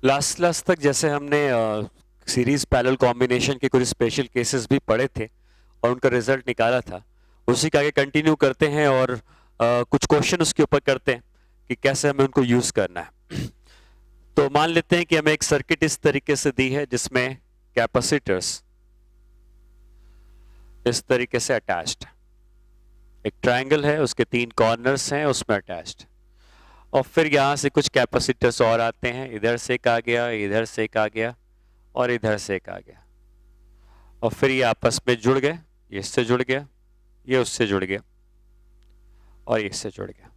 Last तक जैसे हमने सीरीज पैरेलल कॉम्बिनेशन के कुछ स्पेशल केसेस भी पढ़े थे और उनका रिजल्ट निकाला था, उसी के आगे कंटिन्यू करते हैं और कुछ क्वेश्चन उसके ऊपर करते हैं कि कैसे हमें उनको यूज करना है। तो मान लेते हैं कि हमें एक सर्किट इस तरीके से दी है जिसमें कैपेसिटर्स इस तरीके से अटैच्ड, एक ट्रायंगल है, उसके 3 कॉर्नर्स हैं, उसमें अटैच्ड, और फिर यहां से कुछ कैपेसिटर्स और आते हैं, इधर से एक आ गया, इधर से एक आ गया और इधर से एक आ गया, और फिर ये आपस में जुड़ गए, ये इससे जुड़ गया, ये उससे जुड़ गया और ये इससे जुड़ गया।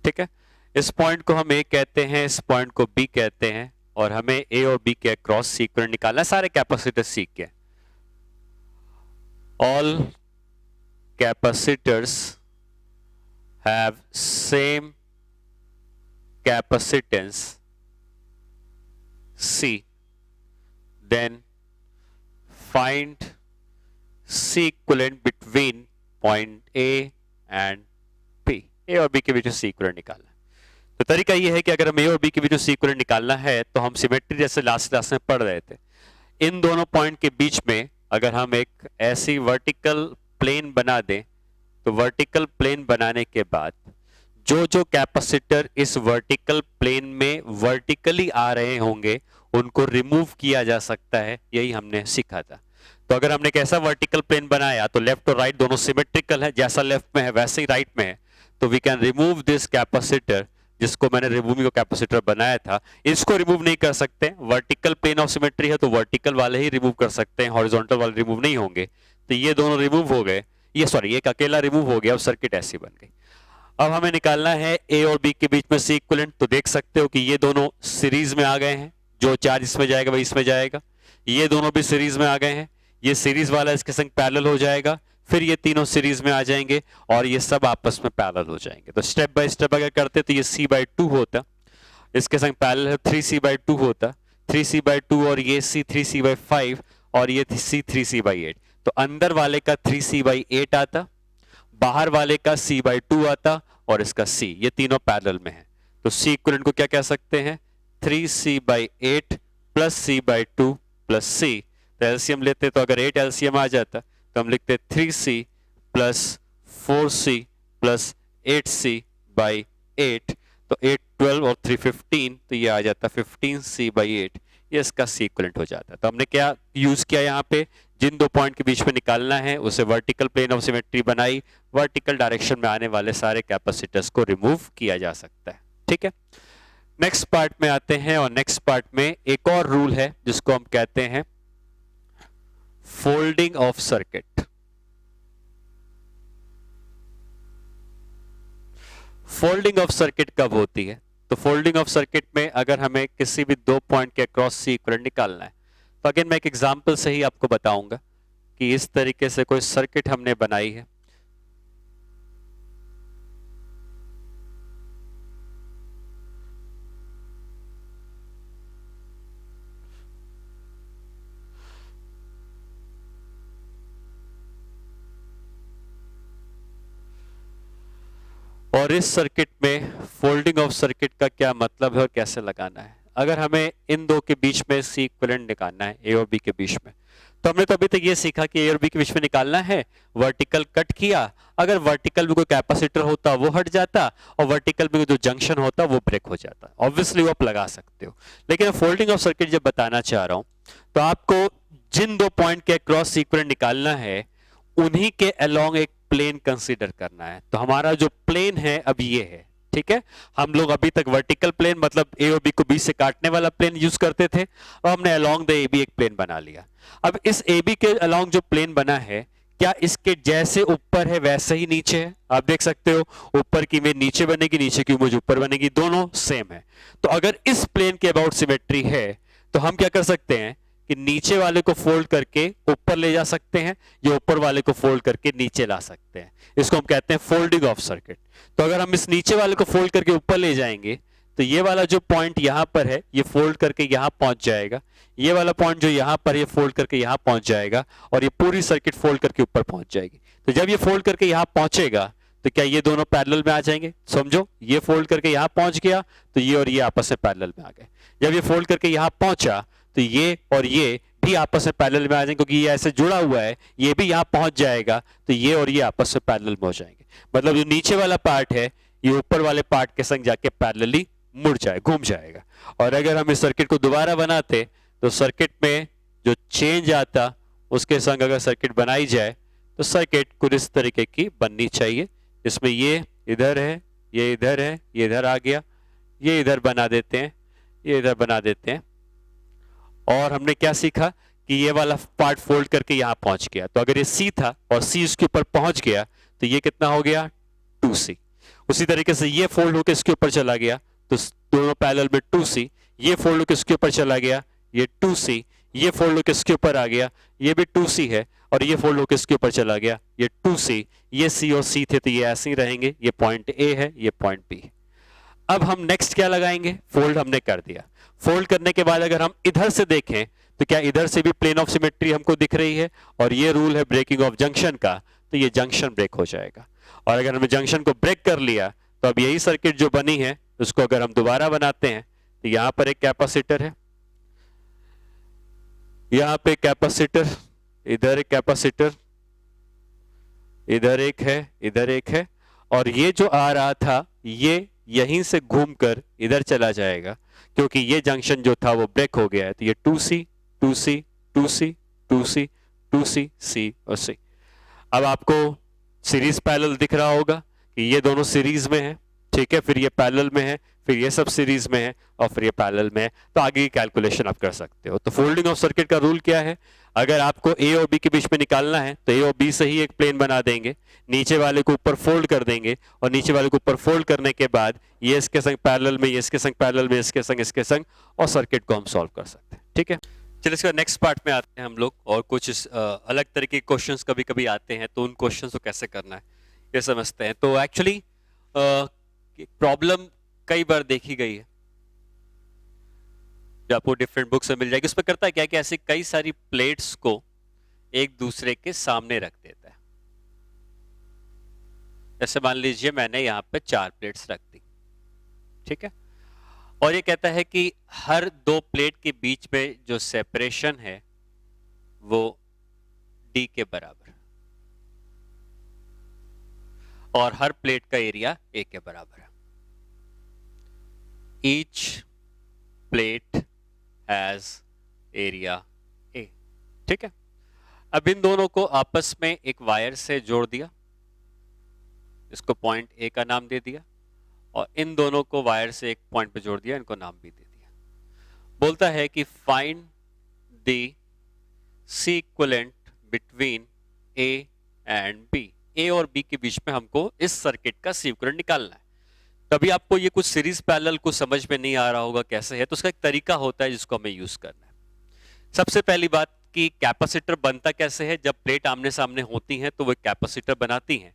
ठीक है, इस पॉइंट को हम ए कहते हैं, इस पॉइंट को बी कहते हैं, और हमें ए और बी के क्रॉस सीक्वेंस निकालना है सारे कैपेसिटर सीख के। All capacitors have same capacitance C, then find C equivalent between point A and B। A और B के बीच में C equivalent निकालना। तो तरीका ये है कि अगर हम A और B के बीच में C equivalent निकालना है तो हम सिमेट्री जैसे लास्ट क्लास में पढ़ रहे थे, इन दोनों पॉइंट के बीच में अगर हम एक ऐसी वर्टिकल प्लेन बना दें तो वर्टिकल प्लेन बनाने के बाद जो जो कैपेसिटर इस वर्टिकल प्लेन में वर्टिकली आ रहे होंगे उनको रिमूव किया जा सकता है, यही हमने सीखा था। तो अगर हमने कैसा वर्टिकल प्लेन बनाया तो लेफ्ट और राइट दोनों सिमेट्रिकल है, जैसा लेफ्ट में है वैसे ही राइट में है, तो we can remove this capacitor, जिसको मैंने रिमूविंग कैपेसिटर बनाया था, इसको रिमूव नहीं कर सकते। वर्टिकल प्लेन ऑफ सिमेट्री है तो वर्टिकल वाले ही रिमूव कर सकते हैं, हॉरिजॉन्टल वाले रिमूव नहीं होंगे। तो ये दोनों रिमूव हो गए, ये सॉरी एक अकेला रिमूव हो गया और सर्किट ऐसी बन गई। अब हमें निकालना है ए और बी के बीच में सी इक्विवेलेंट। तो देख सकते हो कि ये दोनों सीरीज में आ गए हैं, जो चार्ज इसमें जाएगा वही इसमें जाएगा, ये दोनों भी सीरीज में आ गए हैं, ये सीरीज वाला इसके संग पैरेलल हो जाएगा, फिर ये तीनों सीरीज में आ जाएंगे और ये सब आपस में पैरेलल हो जाएंगे। तो स्टेप बाय स्टेप अगर करते तो ये C/2 होता, इसके संग पैरेलल है 3C/2 होता, 3C/2 और ये C 3C/5 और ये C 3C/8। तो अंदर वाले का 3C/8 आता, बाहर वाले का C/2 आता और इसका C, ये तीनों पैरेलल में है। तो C इक्विवेलेंट को क्या कह सकते हैं, 3C/8 plus C/2 plus C। तो एलसीएम लेते तो अगर 8 एलसीएम आ जाता तो हम लिखते 3C plus 4C plus 8C/8। तो 8 12 और 3 15, तो ये आ जाता 15C/8, ये इसका C इक्विवेलेंट हो जाता। तो हमने क्या यूज किया यहाँ पे, जिन दो पॉइंट के बीच में निकालना है उसे वर्टिकल प्लेन ऑफ सिमेट्री बनाई, वर्टिकल डायरेक्शन में आने वाले सारे कैपेसिटर्स को रिमूव किया जा सकता है। ठीक है, नेक्स्ट पार्ट में आते हैं और नेक्स्ट पार्ट में एक और रूल है जिसको हम कहते हैं folding of circuit. Folding of circuit कब होती है, तो फोल्डिंग ऑफ सर्किट में अगर हमें किसी भी दो पॉइंट के अक्रॉस सी इक्विवेलेंट निकालना है तो अगेन मैं एक एग्जांपल से ही आपको बताऊंगा कि इस तरीके से कोई सर्किट हमने बनाई है, और इस सर्किट में फोल्डिंग ऑफ सर्किट का क्या मतलब है और कैसे लगाना है। अगर हमें इन दो के बीच में सी इक्विवेलेंट निकालना है, ए और बी के बीच में, तो हमने तो अभी तक ये सीखा कि ए और बी के बीच में निकालना है, वर्टिकल कट किया, अगर वर्टिकल में कोई कैपेसिटर होता वो हट जाता और वर्टिकल में जो जंक्शन होता वो ब्रेक हो जाता। ऑब्वियसली वो आप लगा सकते हो, लेकिन फोल्डिंग ऑफ सर्किट जब बताना चाह रहा हूं तो आपको जिन दो पॉइंट के क्रॉस इक्विवेलेंट निकालना है उन्हीं के अलोंग एक प्लेन कंसीडर करना है। तो हमारा जो प्लेन है अब ये है, ठीक है। हम लोग अभी तक वर्टिकल प्लेन मतलब ए और बी को बी से काटने वाला प्लेन यूज करते थे, और हमने अलोंग द ए बी एक प्लेन बना लिया। अब इस ए बी के अलोंग जो प्लेन बना है, क्या इसके जैसे ऊपर है वैसे ही नीचे है। आप देख सकते हो ऊपर की इमेज नीचे बनेगी, नीचे की इमेज ऊपर बनेगी, दोनों सेम है। तो अगर इस प्लेन के अबाउट सिमेट्री है तो हम क्या कर सकते हैं कि नीचे वाले को फोल्ड करके ऊपर ले जा सकते हैं, या ऊपर वाले को फोल्ड करके नीचे ला सकते हैं। इसको हम कहते हैं फोल्डिंग ऑफ सर्किट। तो अगर हम इस नीचे वाले को फोल्ड करके ऊपर ले जाएंगे तो ये वाला जो पॉइंट यहां पर है ये फोल्ड करके यहां पहुंच जाएगा, ये वाला पॉइंट जो यहां पर ये फोल्ड करके यहां पहुंच जाएगा, और ये पूरी सर्किट फोल्ड करके ऊपर पहुंच जाएगी। तो जब ये फोल्ड करके यहां पहुंचेगा तो क्या ये दोनों पैरेलल में आ जाएंगे? समझो, ये फोल्ड करके यहां पहुंच गया तो ये और ये आपस में पैरेलल में आ गए। जब ये फोल्ड करके यहां पहुंचा तो ये और ये भी आपस में पैरेलल में आ जाएंगे, क्योंकि ये ऐसे जुड़ा हुआ है, ये भी यहां पहुंच जाएगा तो ये और ये आपस में पैरेलल में हो जाएंगे। मतलब जो नीचे वाला पार्ट है ये ऊपर वाले पार्ट के संग जाके पैरेलली मुड़ जाए, घूम जाएगा। और अगर हम इस सर्किट को दोबारा बनाते तो सर्किट में जो चेंज आता उसके संग अगर सर्किट बनाई जाए तो सर्किट कुछ इस तरीके की बननी चाहिए, इसमें ये इधर है, ये इधर है, ये इधर आ गया, ये इधर बना देते हैं, ये इधर बना देते हैं। और हमने क्या सीखा कि ये वाला पार्ट फोल्ड करके यहां पहुंच गया, तो अगर ये C था और C इसके ऊपर पहुंच गया तो ये कितना हो गया 2C। उसी तरीके से ये फोल्ड होकर इसके ऊपर चला गया तो दोनों पैरेलल में 2C, ये फोल्ड होकर इसके ऊपर चला गया ये 2C, ये फोल्ड होकर इसके ऊपर आ गया ये भी 2C है, और ये फोल्ड होकर इसके ऊपर चला गया ये 2C, ये C और C थे तो ये ऐसे ही रहेंगे, ये पॉइंट A है, ये पॉइंट B है। अब हम नेक्स्ट क्या लगाएंगे? फोल्ड हमने कर दिया। फोल्ड करने के बाद अगर हम इधर से देखें तो क्या इधर से भी प्लेन ऑफ सिमेट्री हमको दिख रही है, और ये रूल है ब्रेकिंग ऑफ जंक्शन का, तो ये जंक्शन ब्रेक हो जाएगा। और अगर हमने जंक्शन को ब्रेक कर लिया तो अब यही सर्किट जो बनी है उसको अगर हम दोबारा बनाते हैं तो यहां पर एक कैपेसिटर है, यहां पे कैपेसिटर, इधर एक कैपेसिटर, इधर एक है, इधर एक है, और ये जो आ रहा था ये यहीं से घूमकर इधर चला जाएगा, क्योंकि ये जंक्शन जो था वो ब्रेक हो गया है। तो ये 2C 2C 2C 2C 2C C और C। अब आपको सीरीज पैरेलल दिख रहा होगा कि ये दोनों सीरीज में है, ठीक है, फिर ये पैरेलल में है, फिर ये सब सीरीज में है, और फिर ये पैरेलल में है। तो आगे की कैलकुलेशन आप कर सकते हो। तो फोल्डिंग ऑफ सर्किट का रूल क्या है? अगर आपको A और B के बीच में निकालना है तो A और B से ही एक प्लेन बना देंगे, नीचे वाले को ऊपर फोल्ड कर देंगे, और नीचे वाले को ऊपर फोल्ड करने के बाद ये इसके संग पैरेलल में, ये इसके संग पैरेलल में, इसके संग इसके संग, और सर्किट को हम सॉल्व कर सकते हैं। ठीक है, चलिए इसके नेक्स्ट पार्ट में आते हैं हम लोग, और कुछ अलग तरीके के क्वेश्चंस कभी कभी आते हैं तो उन क्वेश्चंस को कैसे करना है ये समझते हैं। तो एक्चुअली प्रॉब्लम कई बार देखी गई है जो आपको डिफरेंट बुक्स में मिल जाएगी। उसमें करता है क्या कि ऐसी कई सारी प्लेट्स को एक दूसरे के सामने रख देता है। जैसे मान लीजिए मैंने यहां पे 4 प्लेट्स रख दी, ठीक है, और ये कहता है कि हर 2 प्लेट के बीच में जो सेपरेशन है वो D के बराबर, और हर प्लेट का एरिया A के बराबर है। Each plate has area A, ठीक है। अब इन दोनों को आपस में एक वायर से जोड़ दिया, इसको पॉइंट A का नाम दे दिया, और इन दोनों को वायर से एक पॉइंट पे जोड़ दिया, इनको नाम भी दे दिया। बोलता है कि find the C equivalent between A and B। A और B के बीच में हमको इस सर्किट का C इक्विवेलेंट निकालना है। तभी आपको ये कुछ सीरीज पैरेलल को समझ में नहीं आ रहा होगा कैसे है, तो उसका एक तरीका होता है जिसको हमें यूज करना है। सबसे पहली बात कि कैपेसिटर बनता कैसे है? जब प्लेट आमने सामने होती हैं तो वो कैपेसिटर बनाती हैं।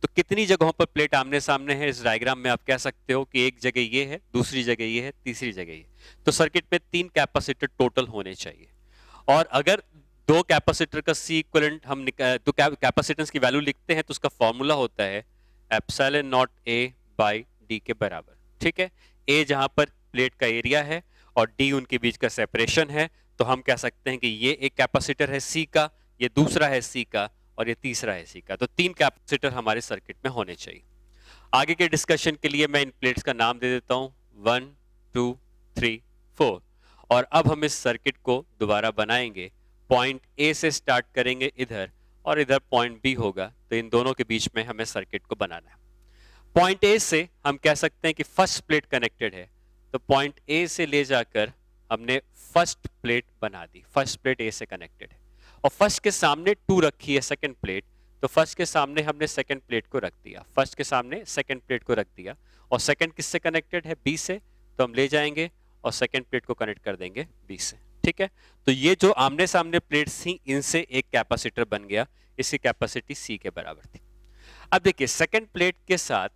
तो कितनी जगहों पर प्लेट आमने सामने है इस डायग्राम में आप कह सकते हो कि एक जगह ये है, दूसरी जगह ये है, तीसरी जगह ये। तो सर्किट में 3 कैपेसिटर टोटल होने चाहिए, और अगर 2 कैपेसिटर का C इक्विवेलेंट हम तो कैपेसिटेंस की वैल्यू लिखते हैं तो उसका फॉर्मूला होता है epsilon naught A by D के बराबर, ठीक है। A जहां पर प्लेट का एरिया है और D उनके बीच का सेपरेशन है, तो हम कह सकते हैं कि ये एक कैपेसिटर है C का, ये दूसरा है C का, और ये तीसरा है C का। तो 3 कैपेसिटर हमारे सर्किट में होने चाहिए। आगे के डिस्कशन के लिए मैं इन प्लेट्स का नाम दे देता हूं 1 2 3 4, और अब हम इस सर्किट को दोबारा बनाएंगे। पॉइंट A से स्टार्ट करेंगे इधर, और इधर पॉइंट B होगा, तो इन दोनों के बीच में हमें सर्किट को बनाना है। पॉइंट A से हम कह सकते हैं कि फर्स्ट प्लेट कनेक्टेड है, तो पॉइंट A से ले जाकर हमने फर्स्ट प्लेट बना दी। फर्स्ट प्लेट A से कनेक्टेड है, और फर्स्ट के सामने 2 रखी है सेकंड प्लेट, तो फर्स्ट के सामने हमने सेकंड प्लेट को रख दिया, फर्स्ट के सामने सेकंड प्लेट को रख दिया। और सेकंड किससे कनेक्टेड है? B से, तो हम ले जाएंगे और सेकंड प्लेट को कनेक्ट कर देंगे B से, ठीक है। तो ये जो आमने सामने प्लेट्स थी इनसे एक कैपेसिटर बन गया, इसकी कैपेसिटी C के बराबर थी। अब देखिए सेकंड प्लेट के साथ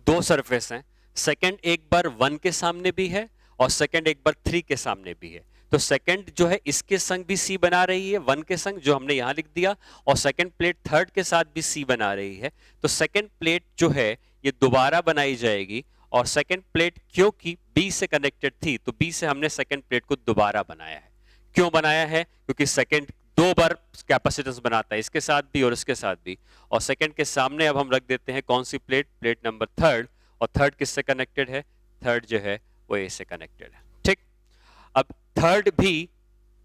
2 सरफेस हैं, सेकंड एक बार 1 के सामने भी है और सेकंड एक बार 3 के सामने भी है। तो सेकंड जो है इसके संग भी सी बना रही है, 1 के संग जो हमने यहां लिख दिया, और सेकंड प्लेट थर्ड के साथ भी सी बना रही है। तो सेकंड प्लेट जो है ये दोबारा बनाई जाएगी, और सेकंड प्लेट क्योंकि बी से कनेक्टेड थी तो बी से हमने सेकंड प्लेट को दोबारा बनाया है। क्यों बनाया है? क्योंकि सेकंड 2 बार कैपेसिटेंस बनाता है, इसके साथ भी और इसके साथ भी। और सेकंड के सामने अब हम रख देते हैं कौन सी प्लेट? Plate number third. और थर्ड किससे कनेक्टेड है? थर्ड जो है वो ए से कनेक्टेड है। ठीक, अब थर्ड भी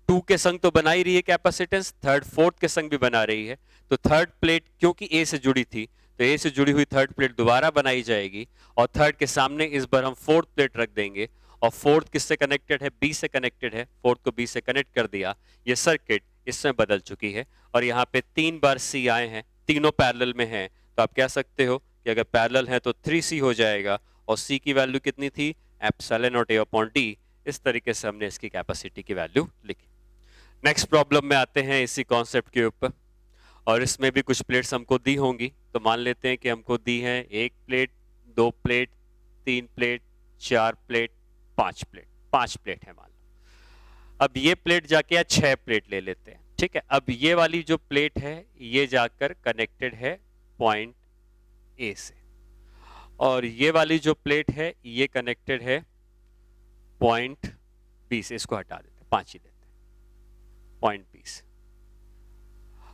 2 के संग तो बना ही रही है कैपेसिटेंस, थर्ड फोर्थ के संग भी बना रही है। तो थर्ड प्लेट क्योंकि ए से जुड़ी थी तो ए से जुड़ी हुई थर्ड प्लेट दोबारा बनाई जाएगी, और थर्ड के सामने इस बार हम फोर्थ प्लेट रख देंगे। और फोर्थ किससे कनेक्टेड है? बी से कनेक्टेड है। फोर्थ को बी से कनेक्ट कर दिया, ये सर्किट इसमें बदल चुकी है। और यहाँ पे 3 बार सी आए हैं, तीनों पैरेलल में हैं, तो आप कह सकते हो कि अगर पैरेलल है तो 3C हो जाएगा। और सी की वैल्यू कितनी थी? Epsilon not a upon D. इस तरीके से हमने इसकी कैपेसिटी की वैल्यू लिखी। नेक्स्ट प्रॉब्लम में आते हैं इसी कॉन्सेप्ट के ऊपर, और इसमें भी कुछ प्लेट्स हमको दी होंगी। तो मान लेते हैं कि हमको दी है 1 plate, 2 plate, 3 plate, 4 plate, 5 plate. 5 plate है मान लो। अब ये प्लेट जाके 6 प्लेट ले लेते हैं। ठीक है, अब ये वाली जो प्लेट है ये जाकर कनेक्टेड है पॉइंट ए से, और ये वाली जो प्लेट है ये कनेक्टेड है पॉइंट बी से। इसको हटा देते हैं, 5 ही देते हैं, पॉइंट बी से।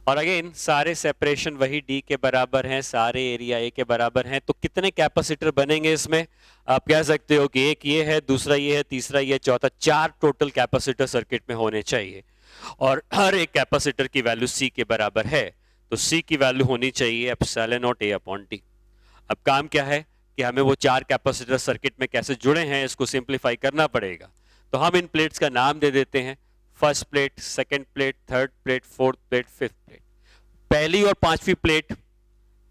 और अगेन सारे सेपरेशन वही डी के बराबर हैं, सारे एरिया ए के बराबर हैं। तो कितने कैपेसिटर बनेंगे इसमें? आप कह सकते हो कि एक ये है, दूसरा ये है, तीसरा ये, चौथा, 4 टोटल कैपेसिटर सर्किट में होने चाहिए। और हर एक कैपेसिटर की वैल्यू सी के बराबर है, तो सी की वैल्यू होनी चाहिए epsilon not a upon D. अब काम क्या है कि हमें वो 4 कैपेसिटर सर्किट में कैसे जुड़े हैं इसको सिंप्लीफाई करना पड़ेगा। तो हम इन प्लेट्स का नाम दे देते हैं first plate, second plate, third plate, fourth plate, fifth plate. पहली और पांचवी प्लेट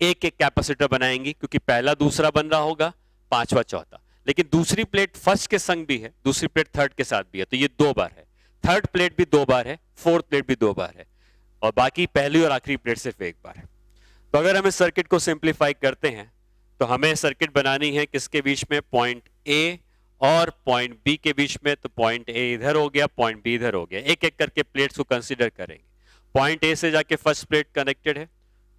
एक एक कैपेसिटर बनाएंगी, क्योंकि पहला दूसरा बन रहा होगा, पांचवा चौथा। लेकिन दूसरी प्लेट फर्स्ट के संग भी है, दूसरी प्लेट थर्ड के साथ भी है, तो ये 2 बार है। थर्ड प्लेट भी 2 बार है, फोर्थ प्लेट भी 2 बार है, और बाकी पहली और आखिरी प्लेट सिर्फ 1 बार है। तो अगर हम इस सर्किट को सिंप्लीफाई करते हैं तो हमें सर्किट बनानी है किसके बीच में? पॉइंट ए और पॉइंट बी के बीच में। तो पॉइंट ए इधर हो गया, पॉइंट बी इधर हो गया। एक एक करके प्लेट्स को कंसीडर करेंगे। पॉइंट ए से जाके फर्स्ट प्लेट कनेक्टेड है,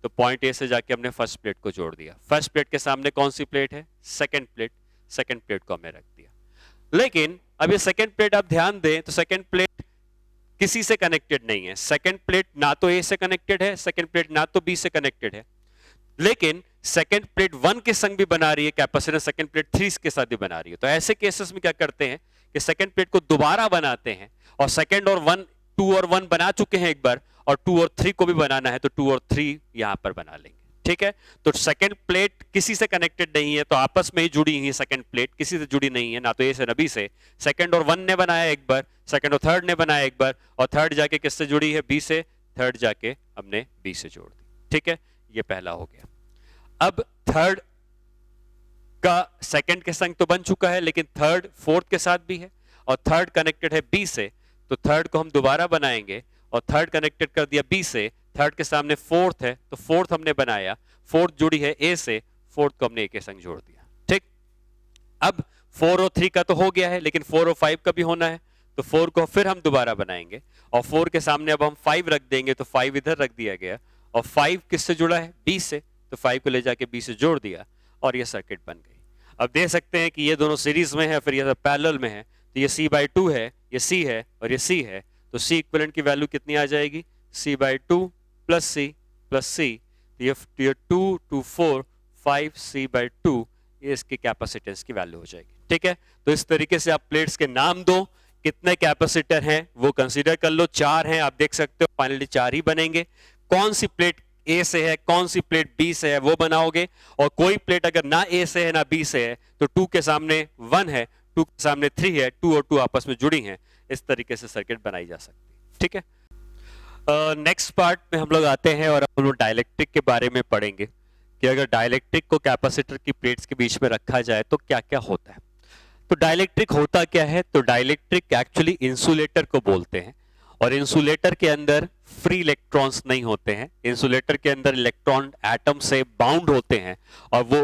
तो पॉइंट ए से जाके हमने फर्स्ट प्लेट को जोड़ दिया। फर्स्ट प्लेट के सामने कौन सी प्लेट है? Second plate. सेकंड प्लेट को हमने रख दिया। लेकिन अब ये सेकंड प्लेट आप ध्यान दें तो सेकंड प्लेट किसी से कनेक्टेड नहीं है। सेकंड प्लेट ना तो ए से कनेक्टेड है, सेकंड प्लेट ना तो बी से कनेक्टेड है। लेकिन सेकंड प्लेट 1 के संग भी बना रही है कैपेसिटर, सेकंड प्लेट 3 के साथ भी बना रही है। तो ऐसे केसेस में क्या करते हैं कि सेकंड प्लेट को दोबारा बनाते हैं, और सेकंड और 1, 2 और 1 बना चुके हैं एक बार, और 2 और 3 को भी बनाना है तो 2 और 3 यहां पर बना लेंगे। ठीक है, तो सेकंड प्लेट किसी से कनेक्टेड नहीं है, तो आपस में ही जुड़ी हुई है। सेकंड प्लेट किसी से जुड़ी नहीं है, ना तो ए से ना बी से। सेकंड और 1 ने बनाया एक बार, सेकंड और थर्ड ने बनाया एक बार, और थर्ड जाके किससे जुड़ी है? बी से। थर्ड जाके हमने बी से जोड़ दी। ठीक है, ये पहला हो गया। अब थर्ड का सेकंड के संग तो बन चुका है, लेकिन थर्ड फोर्थ के साथ भी है, और थर्ड कनेक्टेड है बी से, तो थर्ड को हम दोबारा बनाएंगे, और थर्ड कनेक्टेड कर दिया बी से। थर्ड के सामने फोर्थ है, तो फोर्थ हमने बनाया, फोर्थ जुड़ी है ए से, फोर्थ को हमने ए के संग जोड़ दिया। ठीक, अब 4 और 3 का तो हो गया है, लेकिन 4 और 5 का भी होना है, तो 4 को फिर हम दोबारा बनाएंगे, और 4 के सामने अब हम 5 रख देंगे, तो 5 इधर रख दिया गया। और 5 किससे जुड़ा है? बी से, तो 5 को ले जाके बी से जोड़ दिया, और ये सर्किट बन गई। अब देख सकते हैं कि ये दोनों सीरीज में है, फिर ये पैरेलल में है, तो ये C/2 है, ये C है, और ये C है। तो C इक्विवेलेंट की वैल्यू कितनी आ जाएगी? C/2 plus C plus C। ये 2 2 4 5 C/2, ये इसकी कैपेसिटेंस की वैल्यू हो जाएगी। ठीक है, तो इस तरीके से आप प्लेट्स के नाम दो, कितने कैपेसिटर हैं वो कंसीडर कर लो। 4 हैं, आप देख सकते हो, फाइनली 4 ही बनेंगे। कौन सी प्लेट ए से है, कौन सी प्लेट बी से है, वो बनाओगे। और कोई प्लेट अगर ना ए से है ना बी से है, तो 2 के सामने 1 है, 2 के सामने 3 है, 2 और 2 आपस में जुड़ी हैं। इस तरीके से सर्किट बनाई जा सकती है। ठीक है, नेक्स्ट पार्ट में हम लोग आते हैं और हम लोग डाइलेक्ट्रिक के बारे में पढ़ेंगे कि अगर डाइलेक्ट्रिक को कैपेसिटर की प्लेट्स के बीच में रखा जाए तो क्या क्या होता है। तो डाइलेक्ट्रिक होता क्या है? तो डाइलेक्ट्रिक एक्चुअली इंसुलेटर को बोलते हैं, और इंसुलेटर के अंदर फ्री इलेक्ट्रॉन्स नहीं होते हैं। इंसुलेटर के अंदर इलेक्ट्रॉन एटम से बाउंड होते हैं, और वो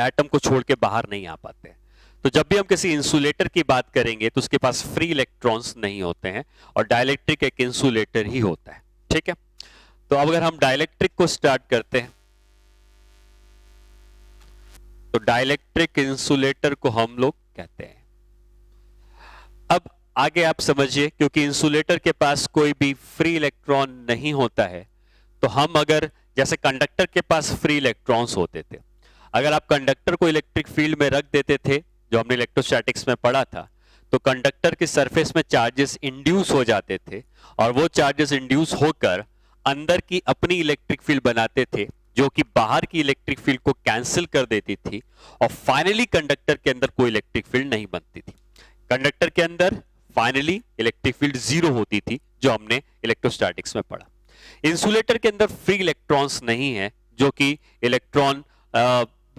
एटम को छोड़ के बाहर नहीं आ पाते हैं। तो जब भी हम किसी इंसुलेटर की बात करेंगे तो उसके पास फ्री इलेक्ट्रॉन्स नहीं होते हैं, और डाइलेक्ट्रिक एक इंसुलेटर ही होता है। ठीक है, तो अब अगर हम डाइलेक्ट्रिक को स्टार्ट करते हैं, तो डाइलेक्ट्रिक इंसुलेटर को हम लोग कहते हैं। अब आगे आप समझिए, क्योंकि इंसुलेटर के पास कोई भी फ्री इलेक्ट्रॉन नहीं होता है, तो हम अगर जैसे कंडक्टर के पास फ्री इलेक्ट्रॉन्स होते थे, अगर आप कंडक्टर को इलेक्ट्रिक फील्ड में रख देते थे, जो हमने इलेक्ट्रोस्टैटिक्स में पढ़ा था, तो कंडक्टर की सरफेस में चार्जेस इंड्यूस हो जाते थे, और वो चार्जेस इंड्यूस होकर अंदर की अपनी इलेक्ट्रिक फील्ड बनाते थे, जो कि बाहर की इलेक्ट्रिक फील्ड को कैंसिल कर देती थी, और फाइनली कंडक्टर के अंदर कोई इलेक्ट्रिक फील्ड नहीं बनती थी। कंडक्टर के अंदर फाइनली इलेक्ट्रिक फील्ड जीरो होती थी, जो हमने इलेक्ट्रोस्टैटिक्स में पढ़ा। इंसुलेटर के अंदर फ्री इलेक्ट्रॉन्स नहीं है, जो कि इलेक्ट्रॉन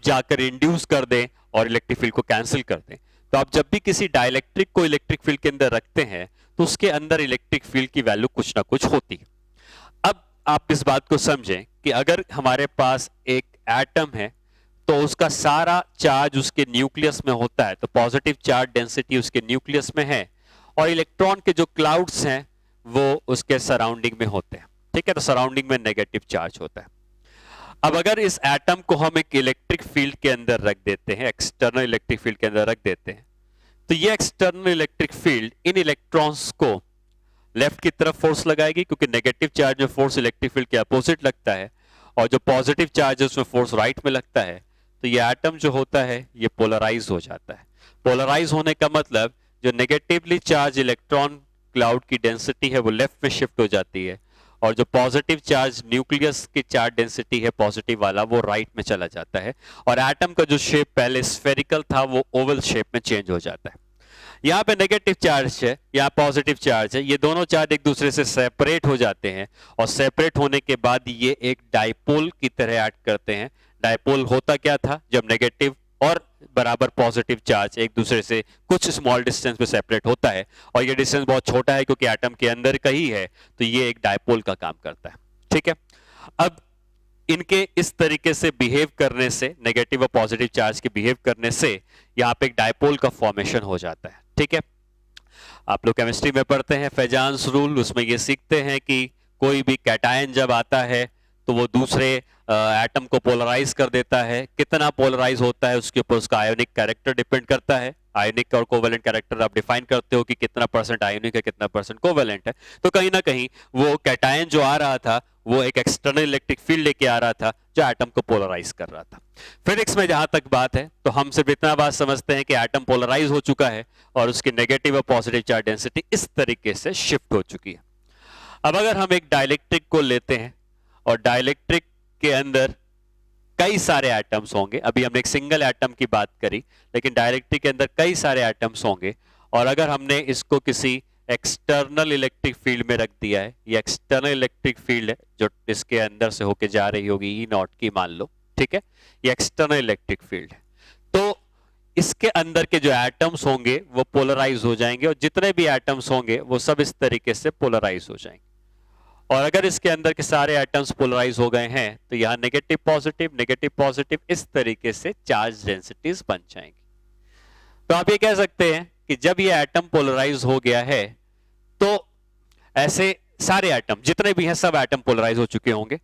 जाकर इंड्यूस कर दें और इलेक्ट्रिक फील्ड को कैंसिल कर दें। तो आप जब भी किसी डाइलेक्ट्रिक को इलेक्ट्रिक फील्ड के अंदर रखते हैं, तो उसके अंदर इलेक्ट्रिक फील्ड की वैल्यू कुछ ना कुछ होती है। अब आप इस बात को समझें कि अगर हमारे पास एक एटम है, तो उसका सारा चार्ज उसके न्यूक्लियस में होता है, तो पॉजिटिव चार्ज डेंसिटी उसके न्यूक्लियस में है, और इलेक्ट्रॉन के जो क्लाउड्स हैं वो उसके सराउंडिंग में होते हैं। ठीक है, तो सराउंडिंग में नेगेटिव चार्ज होता है। अब अगर इस एटम को हम एक इलेक्ट्रिक फील्ड के अंदर रख देते हैं, एक्सटर्नल इलेक्ट्रिक फील्ड के अंदर रख देते हैं, तो ये एक्सटर्नल इलेक्ट्रिक फील्ड इन इलेक्ट्रॉन्स को लेफ्ट की तरफ फोर्स लगाएगी, क्योंकि नेगेटिव चार्ज में फोर्स इलेक्ट्रिक फील्ड के अपोजिट लगता है, और जो पॉजिटिव चार्ज है उसमें फोर्स राइट में लगता है। तो ये एटम जो होता है ये पोलराइज हो जाता है। पोलराइज होने का मतलब जो नेगेटिवली चार्ज इलेक्ट्रॉन क्लाउड की डेंसिटी है वो लेफ्ट में शिफ्ट हो जाती है, और जो पॉजिटिव चार्ज न्यूक्लियस की चार्ज डेंसिटी है पॉजिटिव वाला, वो राइट में चला जाता है, और एटम का जो शेप पहले स्फेरिकल था वो ओवल शेप में चेंज हो जाता है। यहाँ पे नेगेटिव चार्ज है, यहाँ पॉजिटिव चार्ज है, ये दोनों चार्ज एक दूसरे से सेपरेट हो जाते हैं, और सेपरेट होने के बाद ये एक डाइपोल की तरह एक्ट करते हैं। डाइपोल होता क्या था, जब नेगेटिव और बराबर पॉजिटिव चार्ज एक दूसरे से कुछ स्मॉल डिस्टेंस पे सेपरेट होता है, और ये डिस्टेंस बहुत छोटा है क्योंकि एटम के अंदर का ही है, तो ये एक डाइपोल का काम करता है। ठीक है, अब इनके इस तरीके से बिहेव करने से, नेगेटिव और पॉजिटिव चार्ज के बिहेव करने से यहाँ पे एक डाइपोल का फॉर्मेशन हो जाता है। ठीक है, आप लोग केमिस्ट्री में पढ़ते हैं फैजान्स रूल, उसमें ये सीखते हैं कि कोई भी कैटायन जब आता है तो वो दूसरे एटम को पोलराइज कर देता है। कितना पोलराइज होता है उसके ऊपर उसका आयोनिक कैरेक्टर डिपेंड करता है। आयोनिक और कोवेलेंट कैरेक्टर आप डिफाइन करते हो कि कितना परसेंट आयोनिक है, कितना परसेंट कोवेलेंट है। तो कहीं ना कहीं वो कैटायन जो आ रहा था वो एक एक्सटर्नल इलेक्ट्रिक फील्ड लेके आ रहा था जो एटम को पोलराइज कर रहा था। फिजिक्स में जहां तक बात है तो हम सिर्फ इतना बात समझते हैं कि एटम पोलराइज हो चुका है और उसकी नेगेटिव और पॉजिटिव चार्ज डेंसिटी इस तरीके से शिफ्ट हो चुकी है। अब अगर हम एक डाइलेक्ट्रिक को लेते हैं और डाइलेक्ट्रिक के अंदर कई सारे एटम्स होंगे, अभी हमने एक सिंगल एटम की बात करी, लेकिन डाइलेक्ट्रिक के अंदर कई सारे एटम्स होंगे, और अगर हमने इसको किसी एक्सटर्नल इलेक्ट्रिक फील्ड में रख दिया है, ये एक्सटर्नल इलेक्ट्रिक फील्ड है जो इसके अंदर से होके जा रही होगी ई नॉट की, मान लो, ठीक है, ये एक्सटर्नल इलेक्ट्रिक फील्ड है, तो इसके अंदर के जो एटम्स होंगे वो पोलराइज हो जाएंगे, और जितने भी एटम्स होंगे वो सब इस तरीके से पोलराइज हो जाएंगे। और अगर इसके अंदर के सारे एटम्स पोलराइज हो गए हैं तो यहां नेगेटिव पॉजिटिव इस तरीके से चार्ज डेंसिटीज बन जाएंगी। तो आप ये कह सकते हैं कि जब ये एटम पोलराइज हो गया है तो ऐसे सारे एटम जितने भी हैं सब एटम पोलराइज हो चुके होंगे।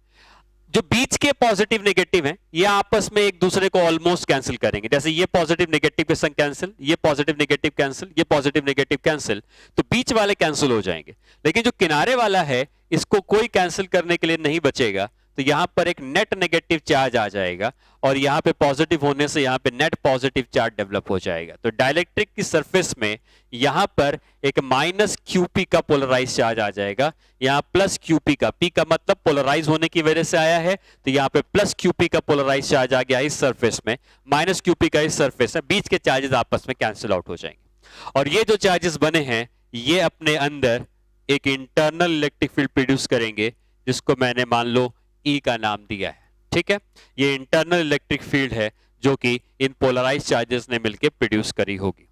जो बीच के पॉजिटिव नेगेटिव हैं ये आपस में एक दूसरे को ऑलमोस्ट कैंसिल करेंगे, जैसे ये पॉजिटिव नेगेटिव के संग कैंसिल, ये पॉजिटिव नेगेटिव कैंसिल, ये पॉजिटिव नेगेटिव कैंसिल, तो बीच वाले कैंसिल हो जाएंगे। लेकिन जो किनारे वाला है इसको कोई कैंसिल करने के लिए नहीं बचेगा, तो यहां पर एक नेट नेगेटिव चार्ज आ जाएगा, और यहां पे पॉजिटिव होने से यहां पे नेट पॉजिटिव चार्ज डेवलप हो जाएगा। तो डाइलेक्ट्रिक की सरफेस में यहां पर एक माइनस QP का पोलराइज चार्ज आ जाएगा, यहां प्लस QP का, P का मतलब पोलराइज होने की वजह से आया है, तो यहां पे प्लस QP का पोलराइज चार्ज आ गया इस सरफेस में, माइनस QP का इस सरफेस में, बीच के चार्जेस आपस में कैंसिल आउट हो जाएंगे। और ये जो चार्जेस बने हैं ये अपने अंदर एक इंटरनल इलेक्ट्रिक फील्ड प्रोड्यूस करेंगे, जिसको मैंने मान लो E का नाम दिया है। ठीक है, ये इंटरनल इलेक्ट्रिक फील्ड है जो कि इन पोलराइज चार्जेस ने मिलकर प्रोड्यूस करी होगी।